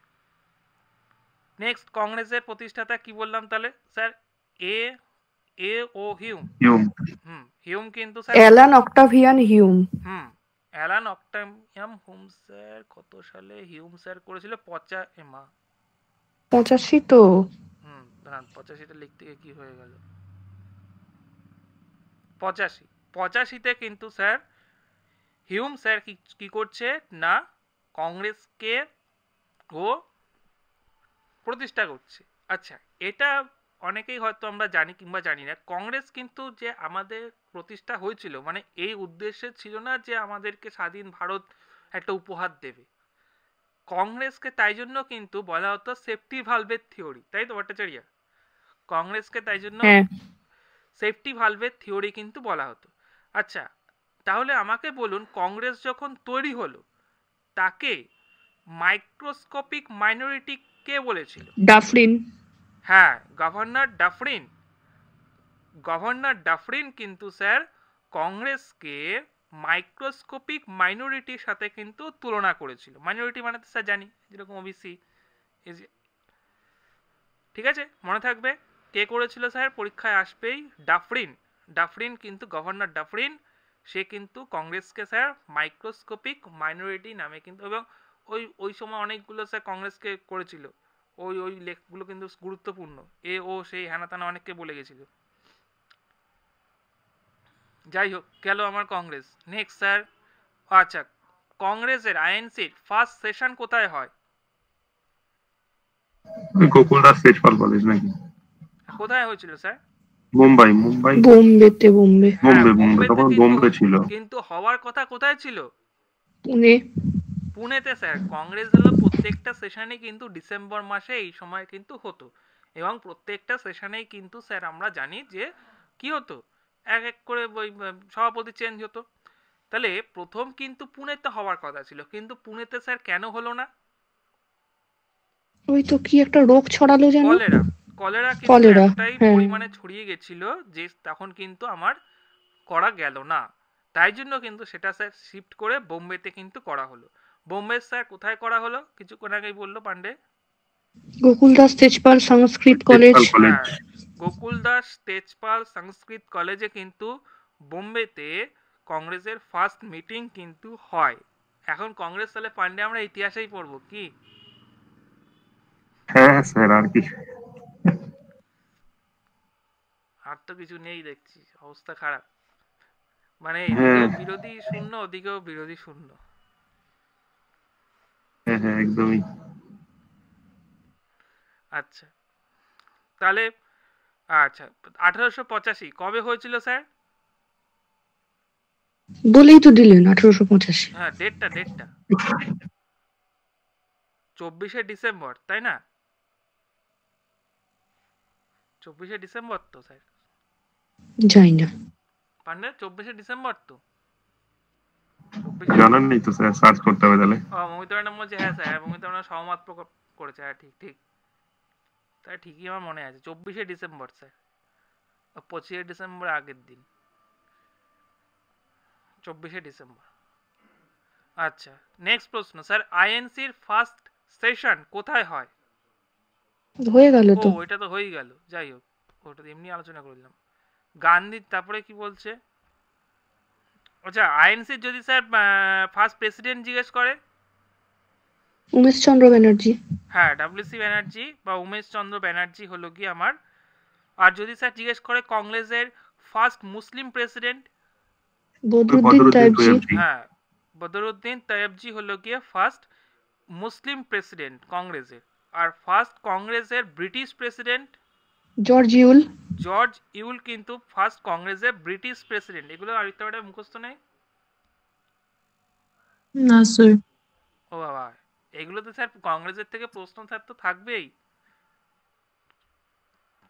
নেক্সট, কংগ্রেসের প্রতিষ্ঠাতা কি বললাম তাহলে স্যার? হিউম। হিউম কিন্তু sir Alan Octavian Hume. Alan Octavian Hume sir কত সালে হিউম স্যার করেছিল? 85 তো। 85টা লিখতে গিয়ে কি হয়ে গেল? 85তে কিন্তু স্যার হিউম স্যার কি করছে না, কংগ্রেসকে ও প্রতিষ্ঠা করছে। আচ্ছা, এটা অনেকেই হয়তো আমরা জানি কিংবা জানি না, কংগ্রেস কিন্তু যে আমাদের প্রতিষ্ঠা হয়েছিল, মানে এই উদ্দেশ্যে ছিল না যে আমাদেরকে স্বাধীন ভারত একটা উপহার দেবে। কংগ্রেসকে তাই জন্য কিন্তু বলা হতো সেফটি ভালভের থিওরি, তাই তো ভট্টাচার্য? কংগ্রেসকে তাই জন্য সেফটি ভালভের থিওরি কিন্তু বলা হতো। আচ্ছা, তাহলে আমাকে বলুন, কংগ্রেস যখন তৈরি হলো, তাকে মাইক্রোস্কোপিক মাইনরিটি কে বলেছিল? ডাফরিন। হ্যাঁ, গভর্নর ডাফরিন কিন্তু স্যার কংগ্রেসকে মাইক্রোস্কোপিক মাইনরিটির সাথে কিন্তু তুলনা করেছিল। মাইনরিটি মানে তো স্যার জানি যেরকম ওবিসি, ঠিক আছে, মনে থাকবে। কে করেছিল স্যার? পরীক্ষায় আসবেই, ডাফরিন কিন্তু গভর্নর ডাফরিন, সে কিন্তু কংগ্রেসকে স্যার মাইক্রোস্কোপিক মাইনরিটি নামে কিন্তু, এবং ওই সময় অনেকগুলো স্যার কংগ্রেসকে করেছিল, ওই লেখগুলো কিন্তু গুরুত্বপূর্ণ, সেই হ্যানা ত্যানা অনেককে বলে গেছিল। যাই হোক, গেল আমার কংগ্রেস। নেক্সট স্যার, আচ্ছা, কংগ্রেসের আইএনসির ফার্স্ট সেশন কোথায় হয়? গোকুল দাস তেজপাল কলেজ নাকি? কোথায় হয়েছিল স্যার? মুম্বাই। বোম্বে। হ্যাঁ, বোম্বে, তখন বোম্বে ছিল। কিন্তু হওয়ার কথা কোথায় ছিল? পুনে। পুনেতে স্যার। কংগ্রেস হলো প্রত্যেকটা সেশনে কিন্তু ডিসেম্বর মাসে এই সময় কিন্তু হতো, এবং প্রত্যেকটা সেশনেই কিন্তু স্যার আমরা জানি যে কি হতো, এক এক করে ওই সভাপতি চেঞ্জ হতো। তাহলে প্রথম কিন্তু পুনেতে হওয়ার কথা ছিল, কিন্তু পুনেতে স্যার কেন হলো না? ওই তো কি একটা রোগ ছড়ালো যেন, কলেরা কিন্তু এতটাই পরিমাণে ছড়িয়ে গেছিল যে তখন কিন্তু আমার করা গেল না, তাই জন্য কিন্তু সেটা স্যার শিফট করে বোম্বেতে কিন্তু করা হলো। বোম্বে স্যার কোথায় করা হলো? কিছুক্ষণ আগেই বললো পান্ডে। গোকুল দাস তেজপাল সংস্কৃত কলেজ। গোকুল দাস তেজপাল সংস্কৃত কলেজে কিন্তু বোম্বেতে কংগ্রেসের ফার্স্ট মিটিং কিন্তু হয়। এখন কংগ্রেস তাহলে পান্ডে আমরা ইতিহাসেই পড়বো কি? হ্যাঁ স্যার, আর কি, আর তো কিছু নেই, দেখছি অবস্থা খারাপ, মানে বিরোধী শূন্য, ওদিকেও বিরোধী শূন্য। হ্যাঁ একদমই। আচ্ছা, তাহলে আচ্ছা, 1885 কবে হয়েছিল স্যার? বলেই তো দিলেন 1885। হ্যাঁ, ডেটটা 24শে ডিসেম্বর, তাই না? 24শে ডিসেম্বর তো স্যার? যাই না পান্ডে, 24শে ডিসেম্বর তো? জানার নেই তো স্যার, সার্চ করতে হবে তাহলে। মমিতা ম্যাডাম বলছে হ্যাঁ স্যার, মমিতা ম্যাডাম সহমত প্রকাশ করেছে। হ্যাঁ ঠিক, তাই ঠিকই আমার মনে আছে, 24শে ডিসেম্বর স্যার। 25শে ডিসেম্বর আগের দিন, 24শে ডিসেম্বর। আচ্ছা, নেক্সট প্রশ্ন স্যার, আইএনসির ফার্স্ট সেশন কোথায় হয়? হয়ে গেল তো। ওইটা তো হয়ে গেল, যাই হোক, ওটা এমনি আলোচনা করলাম। গান্ধী, তারপরে কি বলছে? আচ্ছা, আইএনসির যদি স্যার ফার্স্ট প্রেসিডেন্ট জিজ্ঞেস করে? উমেশ চন্দ্র ব্যানার্জি। হ্যাঁ, ডব্লিউসি ব্যানার্জি বা উমেশ চন্দ্র ব্যানার্জি হলো কি আমার। আর যদি স্যার জিজ্ঞেস করে কংগ্রেসের ফার্স্ট মুসলিম প্রেসিডেন্ট? বদরুদ্দিন তয়েবজি। হ্যাঁ, বদরুদ্দিন তয়েবজি হলো গিয়ে ফার্স্ট মুসলিম প্রেসিডেন্ট কংগ্রেসের। আর ফার্স্ট কংগ্রেসের ব্রিটিশ প্রেসিডেন্ট? জর্জ ইউল কিন্তু ফার্স্ট কংগ্রেসের ব্রিটিশ প্রেসিডেন্ট। এগুলো আরেকটা মুখস্থ নেই? না স্যার। ও বাবা, এগুলো তো স্যার কংগ্রেসের থেকে প্রশ্ন স্যার তো থাকবেই,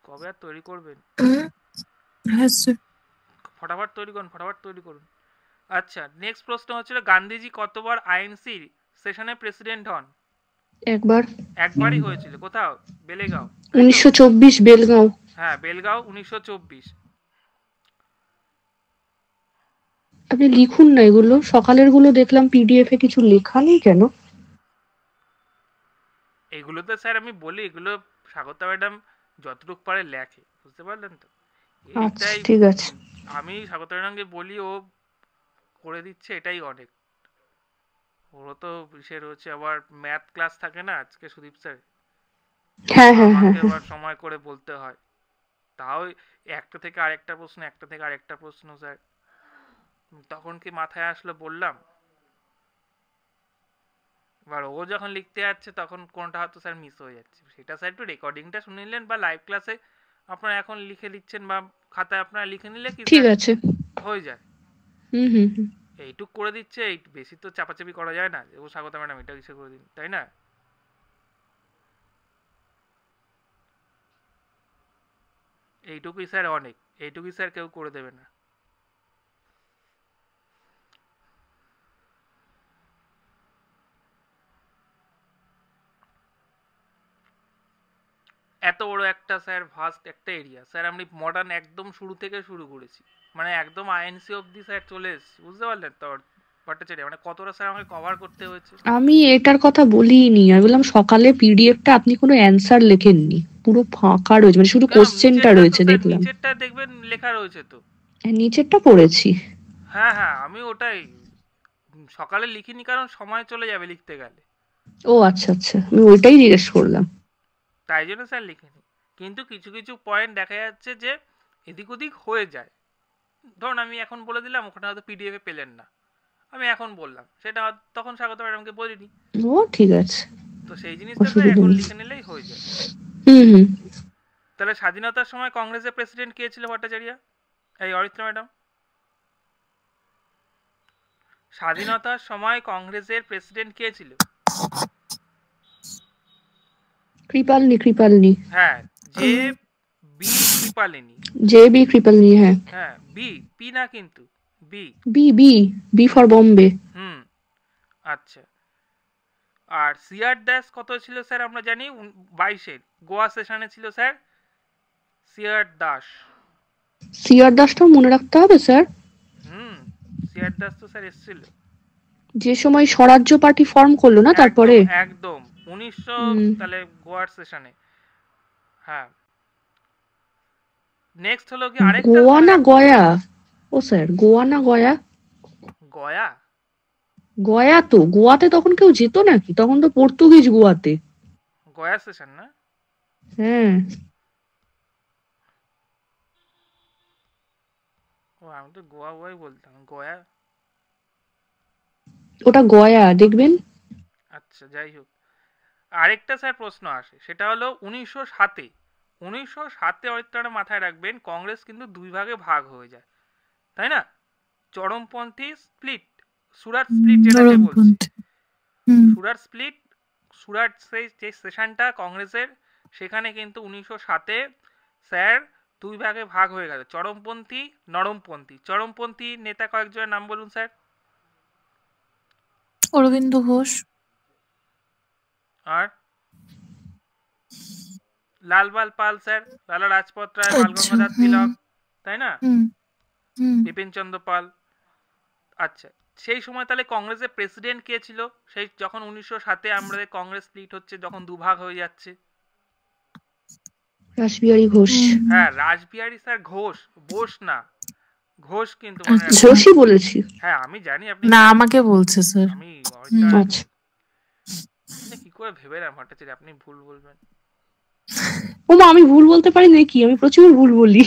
কবে আর তৈরি করবেন? হ্যাঁ স্যার। ফটাফট তৈরি করুন। আচ্ছা, নেক্সট প্রশ্ন হচ্ছিল, গান্ধীজি কতবার আইএনসি সেশনে প্রেসিডেন্ট হন? একবারই হয়েছিল। কোথাও? বেলেগাঁও। 1924 বেলগাঁও। হ্যাঁ, বেলগাঁও 1924। আপনি লিখুন না এগুলো, সকালের গুলো দেখলাম পিডিএফ এ কিছু লেখা নেই কেন? এগুলো তো স্যার আমি বলি, এগুলো স্বাগতা ম্যাডাম যতটুকু পারে লেখে, বুঝতে পারলেন তো? আচ্ছা ঠিক আছে। আমি স্বাগতা ম্যাডামকে বলি, ও করে দিচ্ছে, এটাই অনেক। ওরও তো বিশেষ হচ্ছে, আবার ম্যাথ ক্লাস থাকে না আজকে সুদীপ স্যার, হ্যাঁ আবার সময় করে বলতে হয়, তাও একটা থেকে আরেকটা প্রশ্ন স্যার, তখন কি মাথায় আসলো বললাম। এবার ও যখন লিখতে যাচ্ছে তখন কোনটা হয়তো স্যার মিস হয়ে যাচ্ছে, সেটা স্যার একটু রেকর্ডিংটা শুনে নিলেন, বা লাইভ ক্লাসে আপনারা এখন লিখে নিচ্ছেন, বা খাতায় আপনারা লিখে নিলে কি ঠিক আছে হয়ে যায়। হুম। এইটুক করে দিচ্ছে, এই বেশি তো চাপাচাপি করা যায় না, ও স্বাগতা ম্যাডাম এটা কিছু করে দিন, তাই না? এইটুকুই স্যার অনেক, এইটুকুই স্যার কেউ করে দেবে না। এত বড় একটা স্যার ভাস্ট একটা এরিয়া স্যার, আমি মডার্ন একদম শুরু থেকে শুরু করেছি, মানে একদম আইএনসি অবধি স্যার চলে এসেছি, বুঝতে পারলেন তো ভট্টাচার্য, মানে কতটা স্যার আমাকে কভার করতে হয়েছে। আমি এটার কথা বলিনি, আমি বললাম সকালে পিডিএফটা আপনি কোনো অ্যান্সার লেখেননি, পুরো ফাঁকা রয়েছে, মানে শুধু কেন কোশ্চেনটা নিচেরটা তো রয়েছে স্যার, দেখলাম। নিচেরটা দেখবেন লেখা রয়েছে তো। হ্যাঁ, নিচেরটা পড়েছি। হ্যাঁ হ্যাঁ, আমি ওটাই সকালে লিখিনি কারণ সময় চলে যাবে লিখতে গেলে, ও আচ্ছা আচ্ছা, আমি ওইটাই জিজ্ঞেস করলাম। তাই জন্য স্যার লিখিনি। কিন্তু কিছু কিছু পয়েন্ট দেখা যাচ্ছে যে এদিক ওদিক হয়ে যায়। ধরুন আমি এখন বলে দিলাম, ওখানে হয়তো পিডিএফ এ পেলেন না, আমি এখন বললাম, সেটা তখন স্বাগত ম্যাডামকে বলিনি, ও ঠিক আছে, তো সেই জিনিসটা স্যার অসুবিধা এখন নেই। লিখে নিলেই হয়ে যায়। হুম হুম। তাহলে স্বাধীনতার সময় কংগ্রেসের প্রেসিডেন্ট কে ছিল ভট্টাচার্য? এই অরিত্রা ম্যাডাম, স্বাধীনতার সময় কংগ্রেসের প্রেসিডেন্ট কে ছিল? কৃপালিনী, কৃপালিনী। হ্যাঁ, J B Kripalani. J B Kripalani, হ্যাঁ। হ্যাঁ, বি, পি না কিন্তু, B. B B B for Bombay. হুম, আচ্ছা। আর সিআর দাস কত ছিল স্যার আমরা জানি, 22-এর গোয়া সেশনে ছিল স্যার সিআর দাস। সিআর দাসটাও মনে রাখতে হবে স্যার। হুম, সিআর দাস তো স্যার এসেছিল যে সময় স্বরাজ্য পার্টি ফর্ম করলো না তারপরে। একদম 1900 তাহলে গোয়ার সেশনে। হ্যাঁ, নেক্সট হলো কি আরেকটা গোয়া না গয়া? ও স্যার গোয়া না গয়া? গয়া। গয়া তো, গোয়াতে তখন কেউ যেত নাকি? তখন তো পর্তুগিজ গোয়াতে। গয়া সেশন না? হ্যাঁ। ও আমি তো গোয়া গোয়াই বলতাম, গয়া। ওটা গয়া দেখবেন। আচ্ছা, যাই হোক, আরেকটা স্যার প্রশ্ন আসে, সেটা হলো 1907-এ 1907-এ অরিত্রাটা মাথায় রাখবেন, কংগ্রেস কিন্তু দুই ভাগে ভাগ হয়ে যায়, তাই না? চরমপন্থী স্প্লিট, সুরাট স্প্লিট যেটাকে বলছে, নরমপন্থী। হুম। সুরাট স্প্লিট, সুরাট সেই যে সেশনটা কংগ্রেসের, সেখানে কিন্তু 1907-এ স্যার দুই ভাগে ভাগ হয়ে গেল, চরমপন্থী নরমপন্থী। চরমপন্থী নেতা কয়েকজনের নাম বলুন স্যার। অরবিন্দ ঘোষ। আর লালবাল পাল স্যার, লালা রাজপথ রায়, আচ্ছা, বালগঙ্গাধর তিলক, তাই না? হুম হুম। বিপিন চন্দ্র পাল। আচ্ছা, সেই সময় তাহলে কংগ্রেসের প্রেসিডেন্ট কে ছিল সেই যখন 1907-এ আমাদের কংগ্রেস স্প্লিট হচ্ছে, যখন দুভাগ হয়ে যাচ্ছে? রাসবিহারী ঘোষ। হ্যাঁ, রাসবিহারী স্যার ঘোষ, বোস না, ঘোষ কিন্তু আচ্ছা। ঘোষই বলেছি। হ্যাঁ আমি জানি আপনি না, আমাকে বলছে স্যার। আমি আচ্ছা। কি করে ভেবে না ভট্টাচার্য আপনি ভুল বলবেন। ওমা, আমি ভুল বলতে পারি নাকি? আমি প্রচুর ভুল বলি।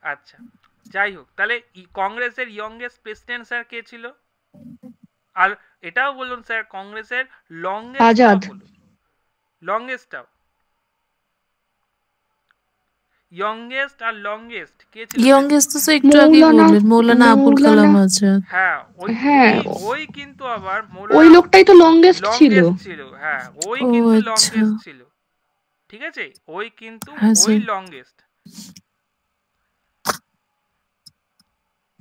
আচ্ছা, যাই হোক, তাহলে কংগ্রেসের ইয়ংগেস্ট প্রেসিডেন্ট স্যার কে ছিল? আর এটাও বলুন স্যার, কংগ্রেসের লংগেস্ট আজাদ। বলুন, লংগেস্টটাও, ইয়ংগেস্ট আর লংগেস্ট কে ছিল? ইয়ংগেস্ট তো স্যার একটু আগে বললেন, মৌলানা আবুল কালাম আজাদ। হ্যাঁ, হ্যাঁ, ওই কিন্তু আবার ওই লোকটাই তো লংগেস্ট ছিল। ছিল। হ্যাঁ, ওই ও কিন্তু আচ্ছা। লংগেস্ট ছিল, ঠিক আছে, ওই কিন্তু হ্যাঁ, ওই স্যার। লংগেস্ট।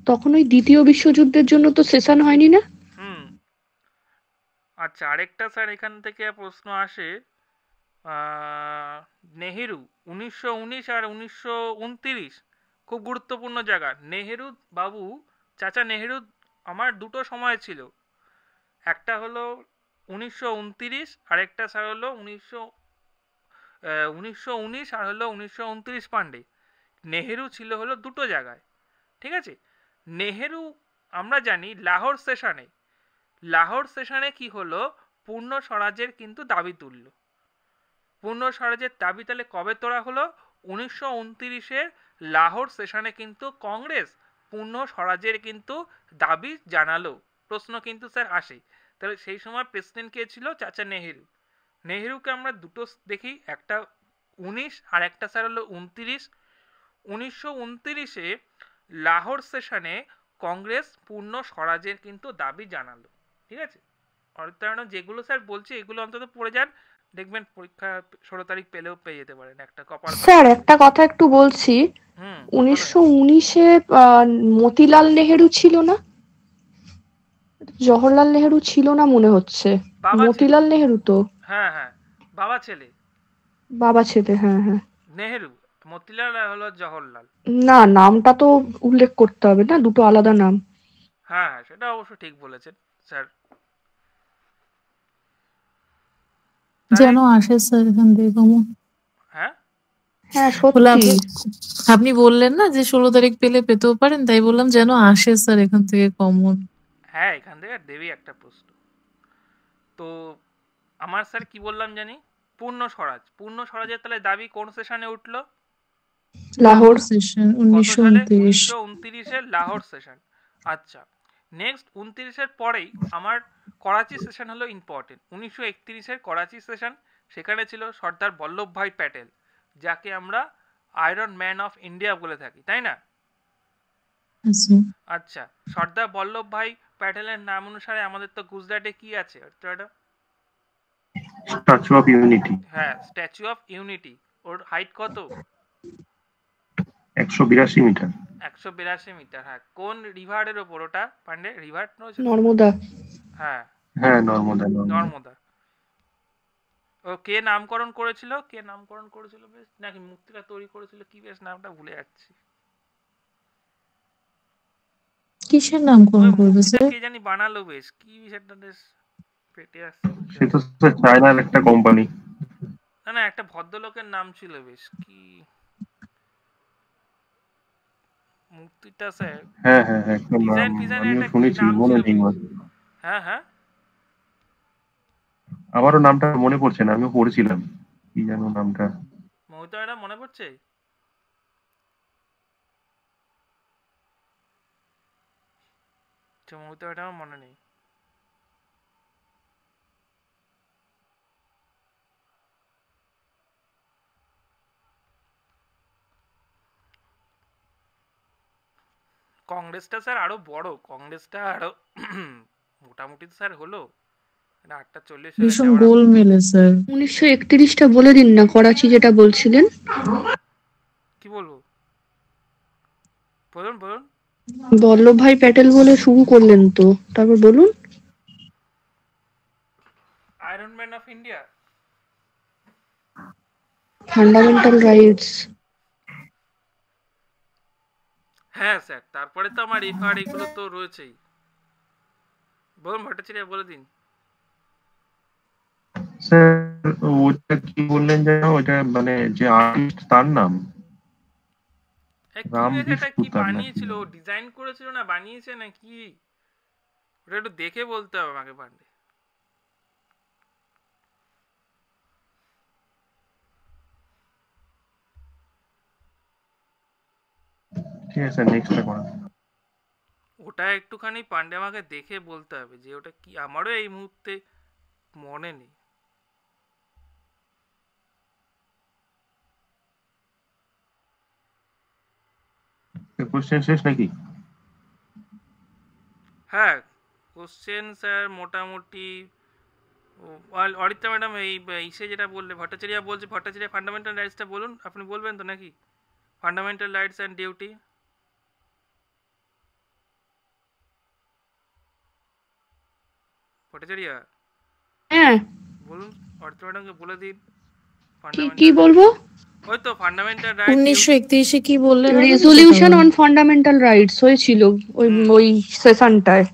তখন ওই দ্বিতীয় বিশ্বযুদ্ধের জন্য তো সেশন হয়নি না? হুম। আচ্ছা, আরেকটা স্যার এখান থেকে প্রশ্ন আসে, নেহেরু 1919 আর 1929 খুব গুরুত্বপূর্ণ জায়গা। নেহেরু বাবু, চাচা নেহেরু আমার দুটো সময় ছিল, একটা হলো 1929 আর একটা স্যার হলো 1919 আর হলো 1929 পান্ডে। নেহেরু ছিল হলো দুটো জায়গায়, ঠিক আছে? নেহেরু আমরা জানি লাহোর সেশনে কি হলো, পূর্ণ স্বরাজের কিন্তু দাবি তুললো। পূর্ণ স্বরাজের দাবি তাহলে কবে তোলা হলো? 1929-এর লাহোর সেশনে কিন্তু কংগ্রেস পূর্ণ স্বরাজের কিন্তু দাবি জানালো। প্রশ্ন কিন্তু স্যার আসে, তাহলে সেই সময় প্রেসিডেন্ট কে ছিল? চাচা নেহেরু। নেহেরুকে আমরা দুটো দেখি, একটা 19 আর একটা স্যার হলো 29। 1929-এ লাহোর সেশনে কংগ্রেস পূর্ণ স্বরাজের কিন্তু দাবি জানালো, ঠিক আছে? অর্থাৎ যেগুলো স্যার বলছি এগুলো অন্তত পড়ে যান, দেখবেন পরীক্ষা 16 তারিখ পেলেও পেয়ে যেতে পারেন একটা কপাল। স্যার একটা কথা একটু বলছি, 1919-এ মতিলাল নেহেরু ছিল না? জওহরলাল নেহেরু ছিল না মনে হচ্ছে, মতিলাল নেহেরু তো। হ্যাঁ হ্যাঁ, বাবা ছেলে। বাবা ছেলে, হ্যাঁ হ্যাঁ। নেহেরু, মতিলাল আর হলো জওহরলাল। না, নামটা তো উল্লেখ করতে হবে না, দুটো আলাদা নাম। হ্যাঁ হ্যাঁ, সেটা অবশ্য ঠিক বলেছেন স্যার। তাই যেন আসে স্যার এখান থেকে কমন। হ্যাঁ, হ্যাঁ বলে সত্যি। আপনি বললেন না যে 16 তারিখ পেলে পেতেও পারেন, তাই বললাম যেন আসে স্যার এখান থেকে কমন। হ্যাঁ, এখান থেকে দেবী একটা প্রশ্ন। তো আমার স্যার কি বললাম জানি, পূর্ণ স্বরাজ। পূর্ণ স্বরাজের তাহলে দাবি কোন সেশনে উঠলো? লাহোর। সেশন কত সালে? 1929। 1929-এর লাহোর সেশন। আচ্ছা, নেক্সট 29-এর পরেই আমার করাচি সেশন হলো ইম্পর্টেন্ট। 1931-এর করাচি সেশন, সেখানে ছিল সর্দার বল্লভভাই প্যাটেল, যাকে আমরা আয়রন ম্যান অফ ইন্ডিয়া বলে থাকি, তাই না? আচ্ছা, আচ্ছা, সর্দার বল্লভভাই প্যাটেলের নাম অনুসারে আমাদের তো গুজরাটে কি আছে? Statue of unity. হ্যাঁ, স্ট্যাচু অফ ইউনিটি। ওর হাইট কত? 182 মিটার। 182 মিটার। হ্যাঁ, কোন রিভারের ওপর ওটা পান্ডে? রিভার রয়েছে তো? নর্মদা। হ্যাঁ, হ্যাঁ, নর্মদা। নর্মদা। ও কে নামকরণ করেছিল? কে নামকরণ করেছিল বেশ, নাকি মূর্তিটা তৈরি করেছিল, কি বেশ নামটা ভুলে যাচ্ছি। কিসের নামকরণ ওই করবে মূর্তিটা স্যার? কে জানি বানালো বেশ, কি বিষয়টা বেশ পেটে আসছে মুখে। সে তো চায়নার একটা কোম্পানি। না না, একটা ভদ্রলোকের নাম ছিল বেশ, কি মূর্তিটা স্যার, হ্যাঁ হ্যাঁ হ্যাঁ, একটা নাম ডিজাইন ফিজাইন আমিও একটা কি শুনেছি, নাম মনে ছিল নেই বেশ। আমার। হ্যাঁ হ্যাঁ, আমারও নামটা মনে পড়ছে না, আমিও পড়েছিলাম কি যেন নামটা। মৌতো ম্যাডাম মনে পড়ছে? মৌতো ম্যাডাম মনে নেই। কংগ্রেসটা স্যার আরো বড়, কংগ্রেসটা আরো মোটামুটি তো স্যার হলো। 8টা 40 হয়ে গেছে ভীষণ আবার। গোলমেলে স্যার। 1931টা বলে দিন না, করাচি যেটা বলছিলেন। কি বলবো, বলুন বলুন। বল্লভভাই প্যাটেল বলে শুরু করলেন তো, তারপর বলুন। Iron man of India. Fundamental rights. হ্যাঁ স্যার, তারপরে তো আমার রিফার এগুলো তো রয়েছেই। বলুন ভট্টাচার্য, বলে দিন। স্যার, ওটা কি বললেন যেন, ওটা মানে যে আর্টিস্ট তার নাম কি রাম বেশ একটা বিষ্ণু কি তার নাকি বানিয়েছিল, নাম? ডিজাইন করেছিল না বানিয়েছে না কি, ওটা একটু দেখে বলতে হবে আমাকে পান্ডে। ঠিক আছে স্যার, নেক্সটটা করা। ওটা একটুখানি পান্ডে আমাকে দেখে বলতে হবে যে ওটা কি, আমারও এই মুহূর্তে মনে নেই। কোশ্চেন শেষ নাকি? হ্যাঁ, কোশ্চেন স্যার মোটামুটি। অরিত্রা ম্যাডাম, এই ইসে যেটা বললে ভট্টাচার্য বলছে, ভট্টাচার্য ফান্ডামেন্টাল রাইটসটা বলুন, আপনি বলবেন তো নাকি? Fundamental rights and duty. Bhattacharya হ্যাঁ, বলুন, অরিত্রা ম্যাডামকে বলে দিন কি কি ফান্ডামেন্টাল। বলবো? ওই তো ফান্ডামেন্টাল রাইট ডিউটি। 1931-এ কি বললেন? রেজলিউশন অন ফান্ডামেন্টাল রাইটস হয়েছিল ওই ওই সেশনটায়।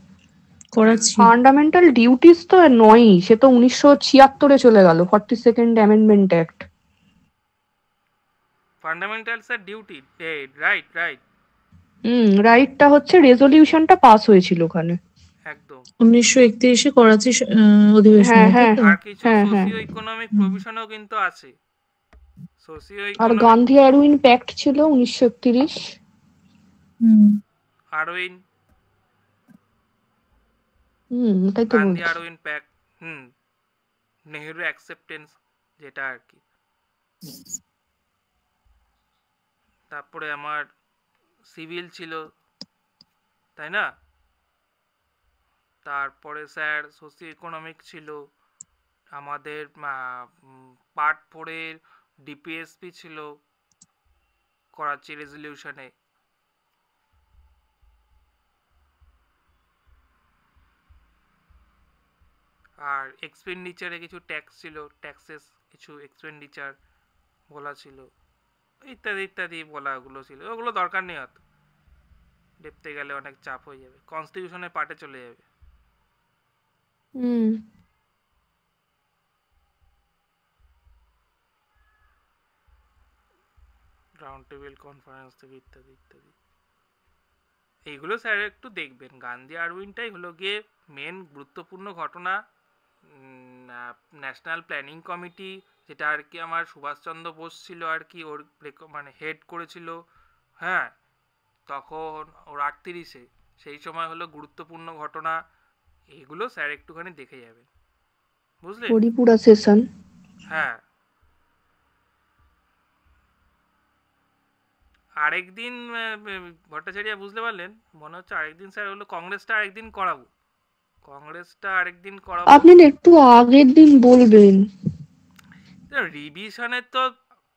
করাচ্ছি। ফান্ডামেন্টাল ডিউটিস তো নয়ই, সে তো 1976-এ চলে গেল, 42nd amendment act. Fundamental sir duty, right right. রাইটটা হচ্ছে রেজলিউশনটা পাস হয়েছিল ওখানে। একদম। 1931-এ করাচি হ্যাঁ অধিবেশনে, তাই হ্যাঁ তো? আর কিছু হ্যাঁ হ্যাঁ। সোসিও ইকোনমিক প্রভিশনও কিন্তু আছে। সোসিও আর ইকোনমিক গান্ধী আরউইন প্যাক্ট ছিল 1931। হুম। আরউইন, তাই তো গান্ধী বলছি। Irwin pact. নেহেরু অ্যাকসেপ্টেন্স, যেটা আর কি। তারপরে আমার সিভিল ছিল, তাই না? তারপরে স্যার সোসিও ইকোনমিক ছিল আমাদের, পার্ট 4-এর ডিপিএসপি ছিল করাচি রেজলিউশনে। আর এক্সপেন্ডিচারে কিছু ট্যাক্স ছিল, ট্যাক্সেস কিছু এক্সপেন্ডিচার বলা ছিল, ইত্যাদি ইত্যাদি বলাগুলো ছিল, ওগুলো দরকার নেই অত, ডেপতে গেলে অনেক চাপ হয়ে যাবে, কনস্টিটিউশনের পার্টে চলে যাবে। হুম। রাউন্ড টেবিল কনফারেন্স থেকে ইত্যাদি ইত্যাদি এইগুলো স্যার একটু দেখবেন। গান্ধী আরউইনটাই হলো গিয়ে মেন গুরুত্বপূর্ণ ঘটনা। ন্যাশনাল প্ল্যানিং কমিটি, যেটা আর কি আমার সুভাষচন্দ্র বোস ছিল আর কি, ওর মানে হেড করেছিল, হ্যাঁ, তখন ওর 38-এ, সেই সময় হলো গুরুত্বপূর্ণ ঘটনা। এগুলো স্যার একটুখানি দেখে যাবেন, বুঝলেন? হরিপুরা সেশন। হ্যাঁ, আরেকদিন ভট্টাচার্য বুঝতে পারলেন, মনে হচ্ছে আরেকদিন স্যার হলো কংগ্রেসটা আরেকদিন করাবো, আপনি না একটু আগের দিন বলবেন। রিভিশনের তো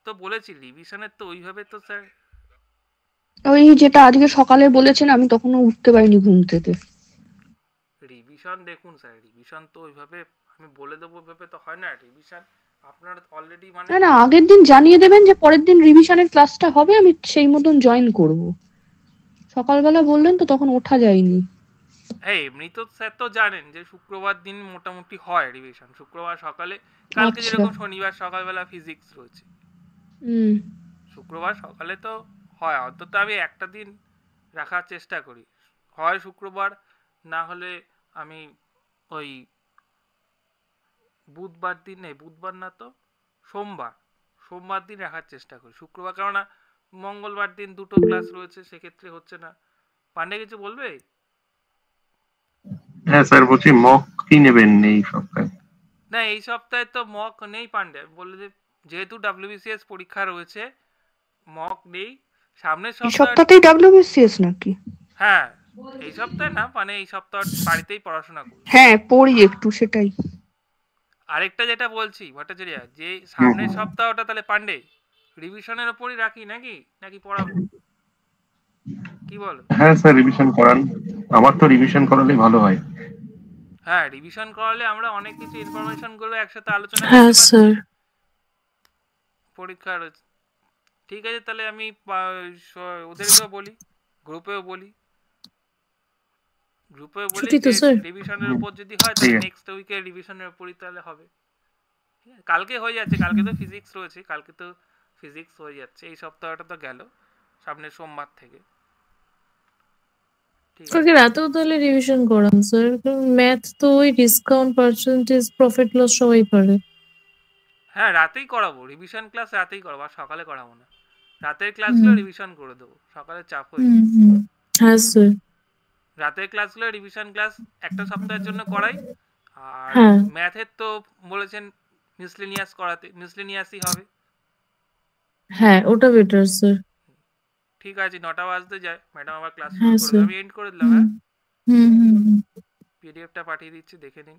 তো বলেছি, রিভিশনের তো ওইভাবে তো স্যার, ওই যেটা আজকে সকালে বলেছেন, আমি তখনও উঠতে পারিনি ঘুম থেকে। রিভিশন দেখুন স্যার, রিভিশন তো ওইভাবে আমি বলে দেবো ওইভাবে তো হয় না। রিভিশন আপনার অলরেডি মানে না, আগের দিন জানিয়ে দেবেন যে পরের দিন রিভিশনের ক্লাসটা হবে, আমি সেই মতন জয়েন করব। সকালবেলা বললেন তো তখন ওঠা যায়নি। হ্যাঁ, এমনি তো স্যার তো জানেন যে শুক্রবার দিন মোটামুটি হয় রিভিশন, শুক্রবার সকালে। কালকে যেরকম শনিবার সকালবেলা ফিজিক্স রয়েছে, শুক্রবার সকালে তো হয়। অন্তত আমি একটা দিন রাখার চেষ্টা করি, হয় শুক্রবার, না হলে আমি ওই বুধবার দিন, নেই বুধবার না তো সোমবার দিন রাখার চেষ্টা করি। শুক্রবার কেননা মঙ্গলবার দিন দুটো ক্লাস রয়েছে, সেক্ষেত্রে হচ্ছে না। পান্ডে কিছু বলবে? হ্যাঁ স্যার, বলছি মক কি নেবেন এই সপ্তাহে? না, এই সপ্তাহে তো মক নেই পান্ডে, বললে যে যেহেতু ডাব্লিউবিসিএস পরীক্ষা রয়েছে মক নেই। সামনের সপ্তাহতেই ডাব্লিউবিসিএস নাকি? হ্যাঁ, এই সপ্তাহে না, মানে এই সপ্তাহ বাড়িতেই পড়াশোনা করি। হ্যাঁ, পড়ি একটু, সেটাই। আরেকটা যেটা বলছি ভট্টাচার্য, যে সামনের সপ্তাহটা তাহলে পান্ডে রিভিশনের উপরই রাখি নাকি পড়াবো, কি বলো? হ্যাঁ স্যার, রিভিশন করান, আমার তো রিভিশন করালে ভালো হয়। হ্যাঁ, রিভিশন করালে আমরা অনেক কিছু ইনফরমেশন গুলো একসাথে আলোচনা হ্যাঁ করতে স্যার। পারছি পরীক্ষার। ঠিক আছে, তাহলে আমি ওদেরকেও বলি, গ্রুপেও বলি যে রিভিশনের উপর যদি হয় তাহলে নেক্সট উইকে রিভিশনের উপরই তাহলে হবে। কালকে হয়ে যাচ্ছে, কালকে তো ফিজিক্স রয়েছে, হয়ে যাচ্ছে। এই সপ্তাহটা তো গেল, সামনে সোমবার থেকে। কালকে রাতেও তাহলে রিভিশন করান স্যার, কারণ ম্যাথ তো ওই ডিসকাউন্ট, পার্সেন্টেজ, প্রফিট লস সবাই পারে। হ্যাঁ, রাতেই করাবো রিভিশন ক্লাস, রাতেই করাবো, আর সকালে করাবো না। রাতের ক্লাসগুলো রিভিশন করে দেবো, সকালে চাপ হয়ে যাবে। হ্যাঁ স্যার। রাতের ক্লাসগুলো রিভিশন ক্লাস একটা সপ্তাহের জন্য করাই। আর ম্যাথের তো বলেছেন মিসলেনিয়াসই হবে। হ্যাঁ, ওটা বেটার স্যার। ঠিক আছে, 9টা বাজতে যায়, ম্যাডাম আবার ক্লাস শুরু করে দেবে, আমি এন্ড করে দিলাম। হ্যাঁ, পিডিএফটা পাঠিয়ে দিচ্ছি, দেখে নিন।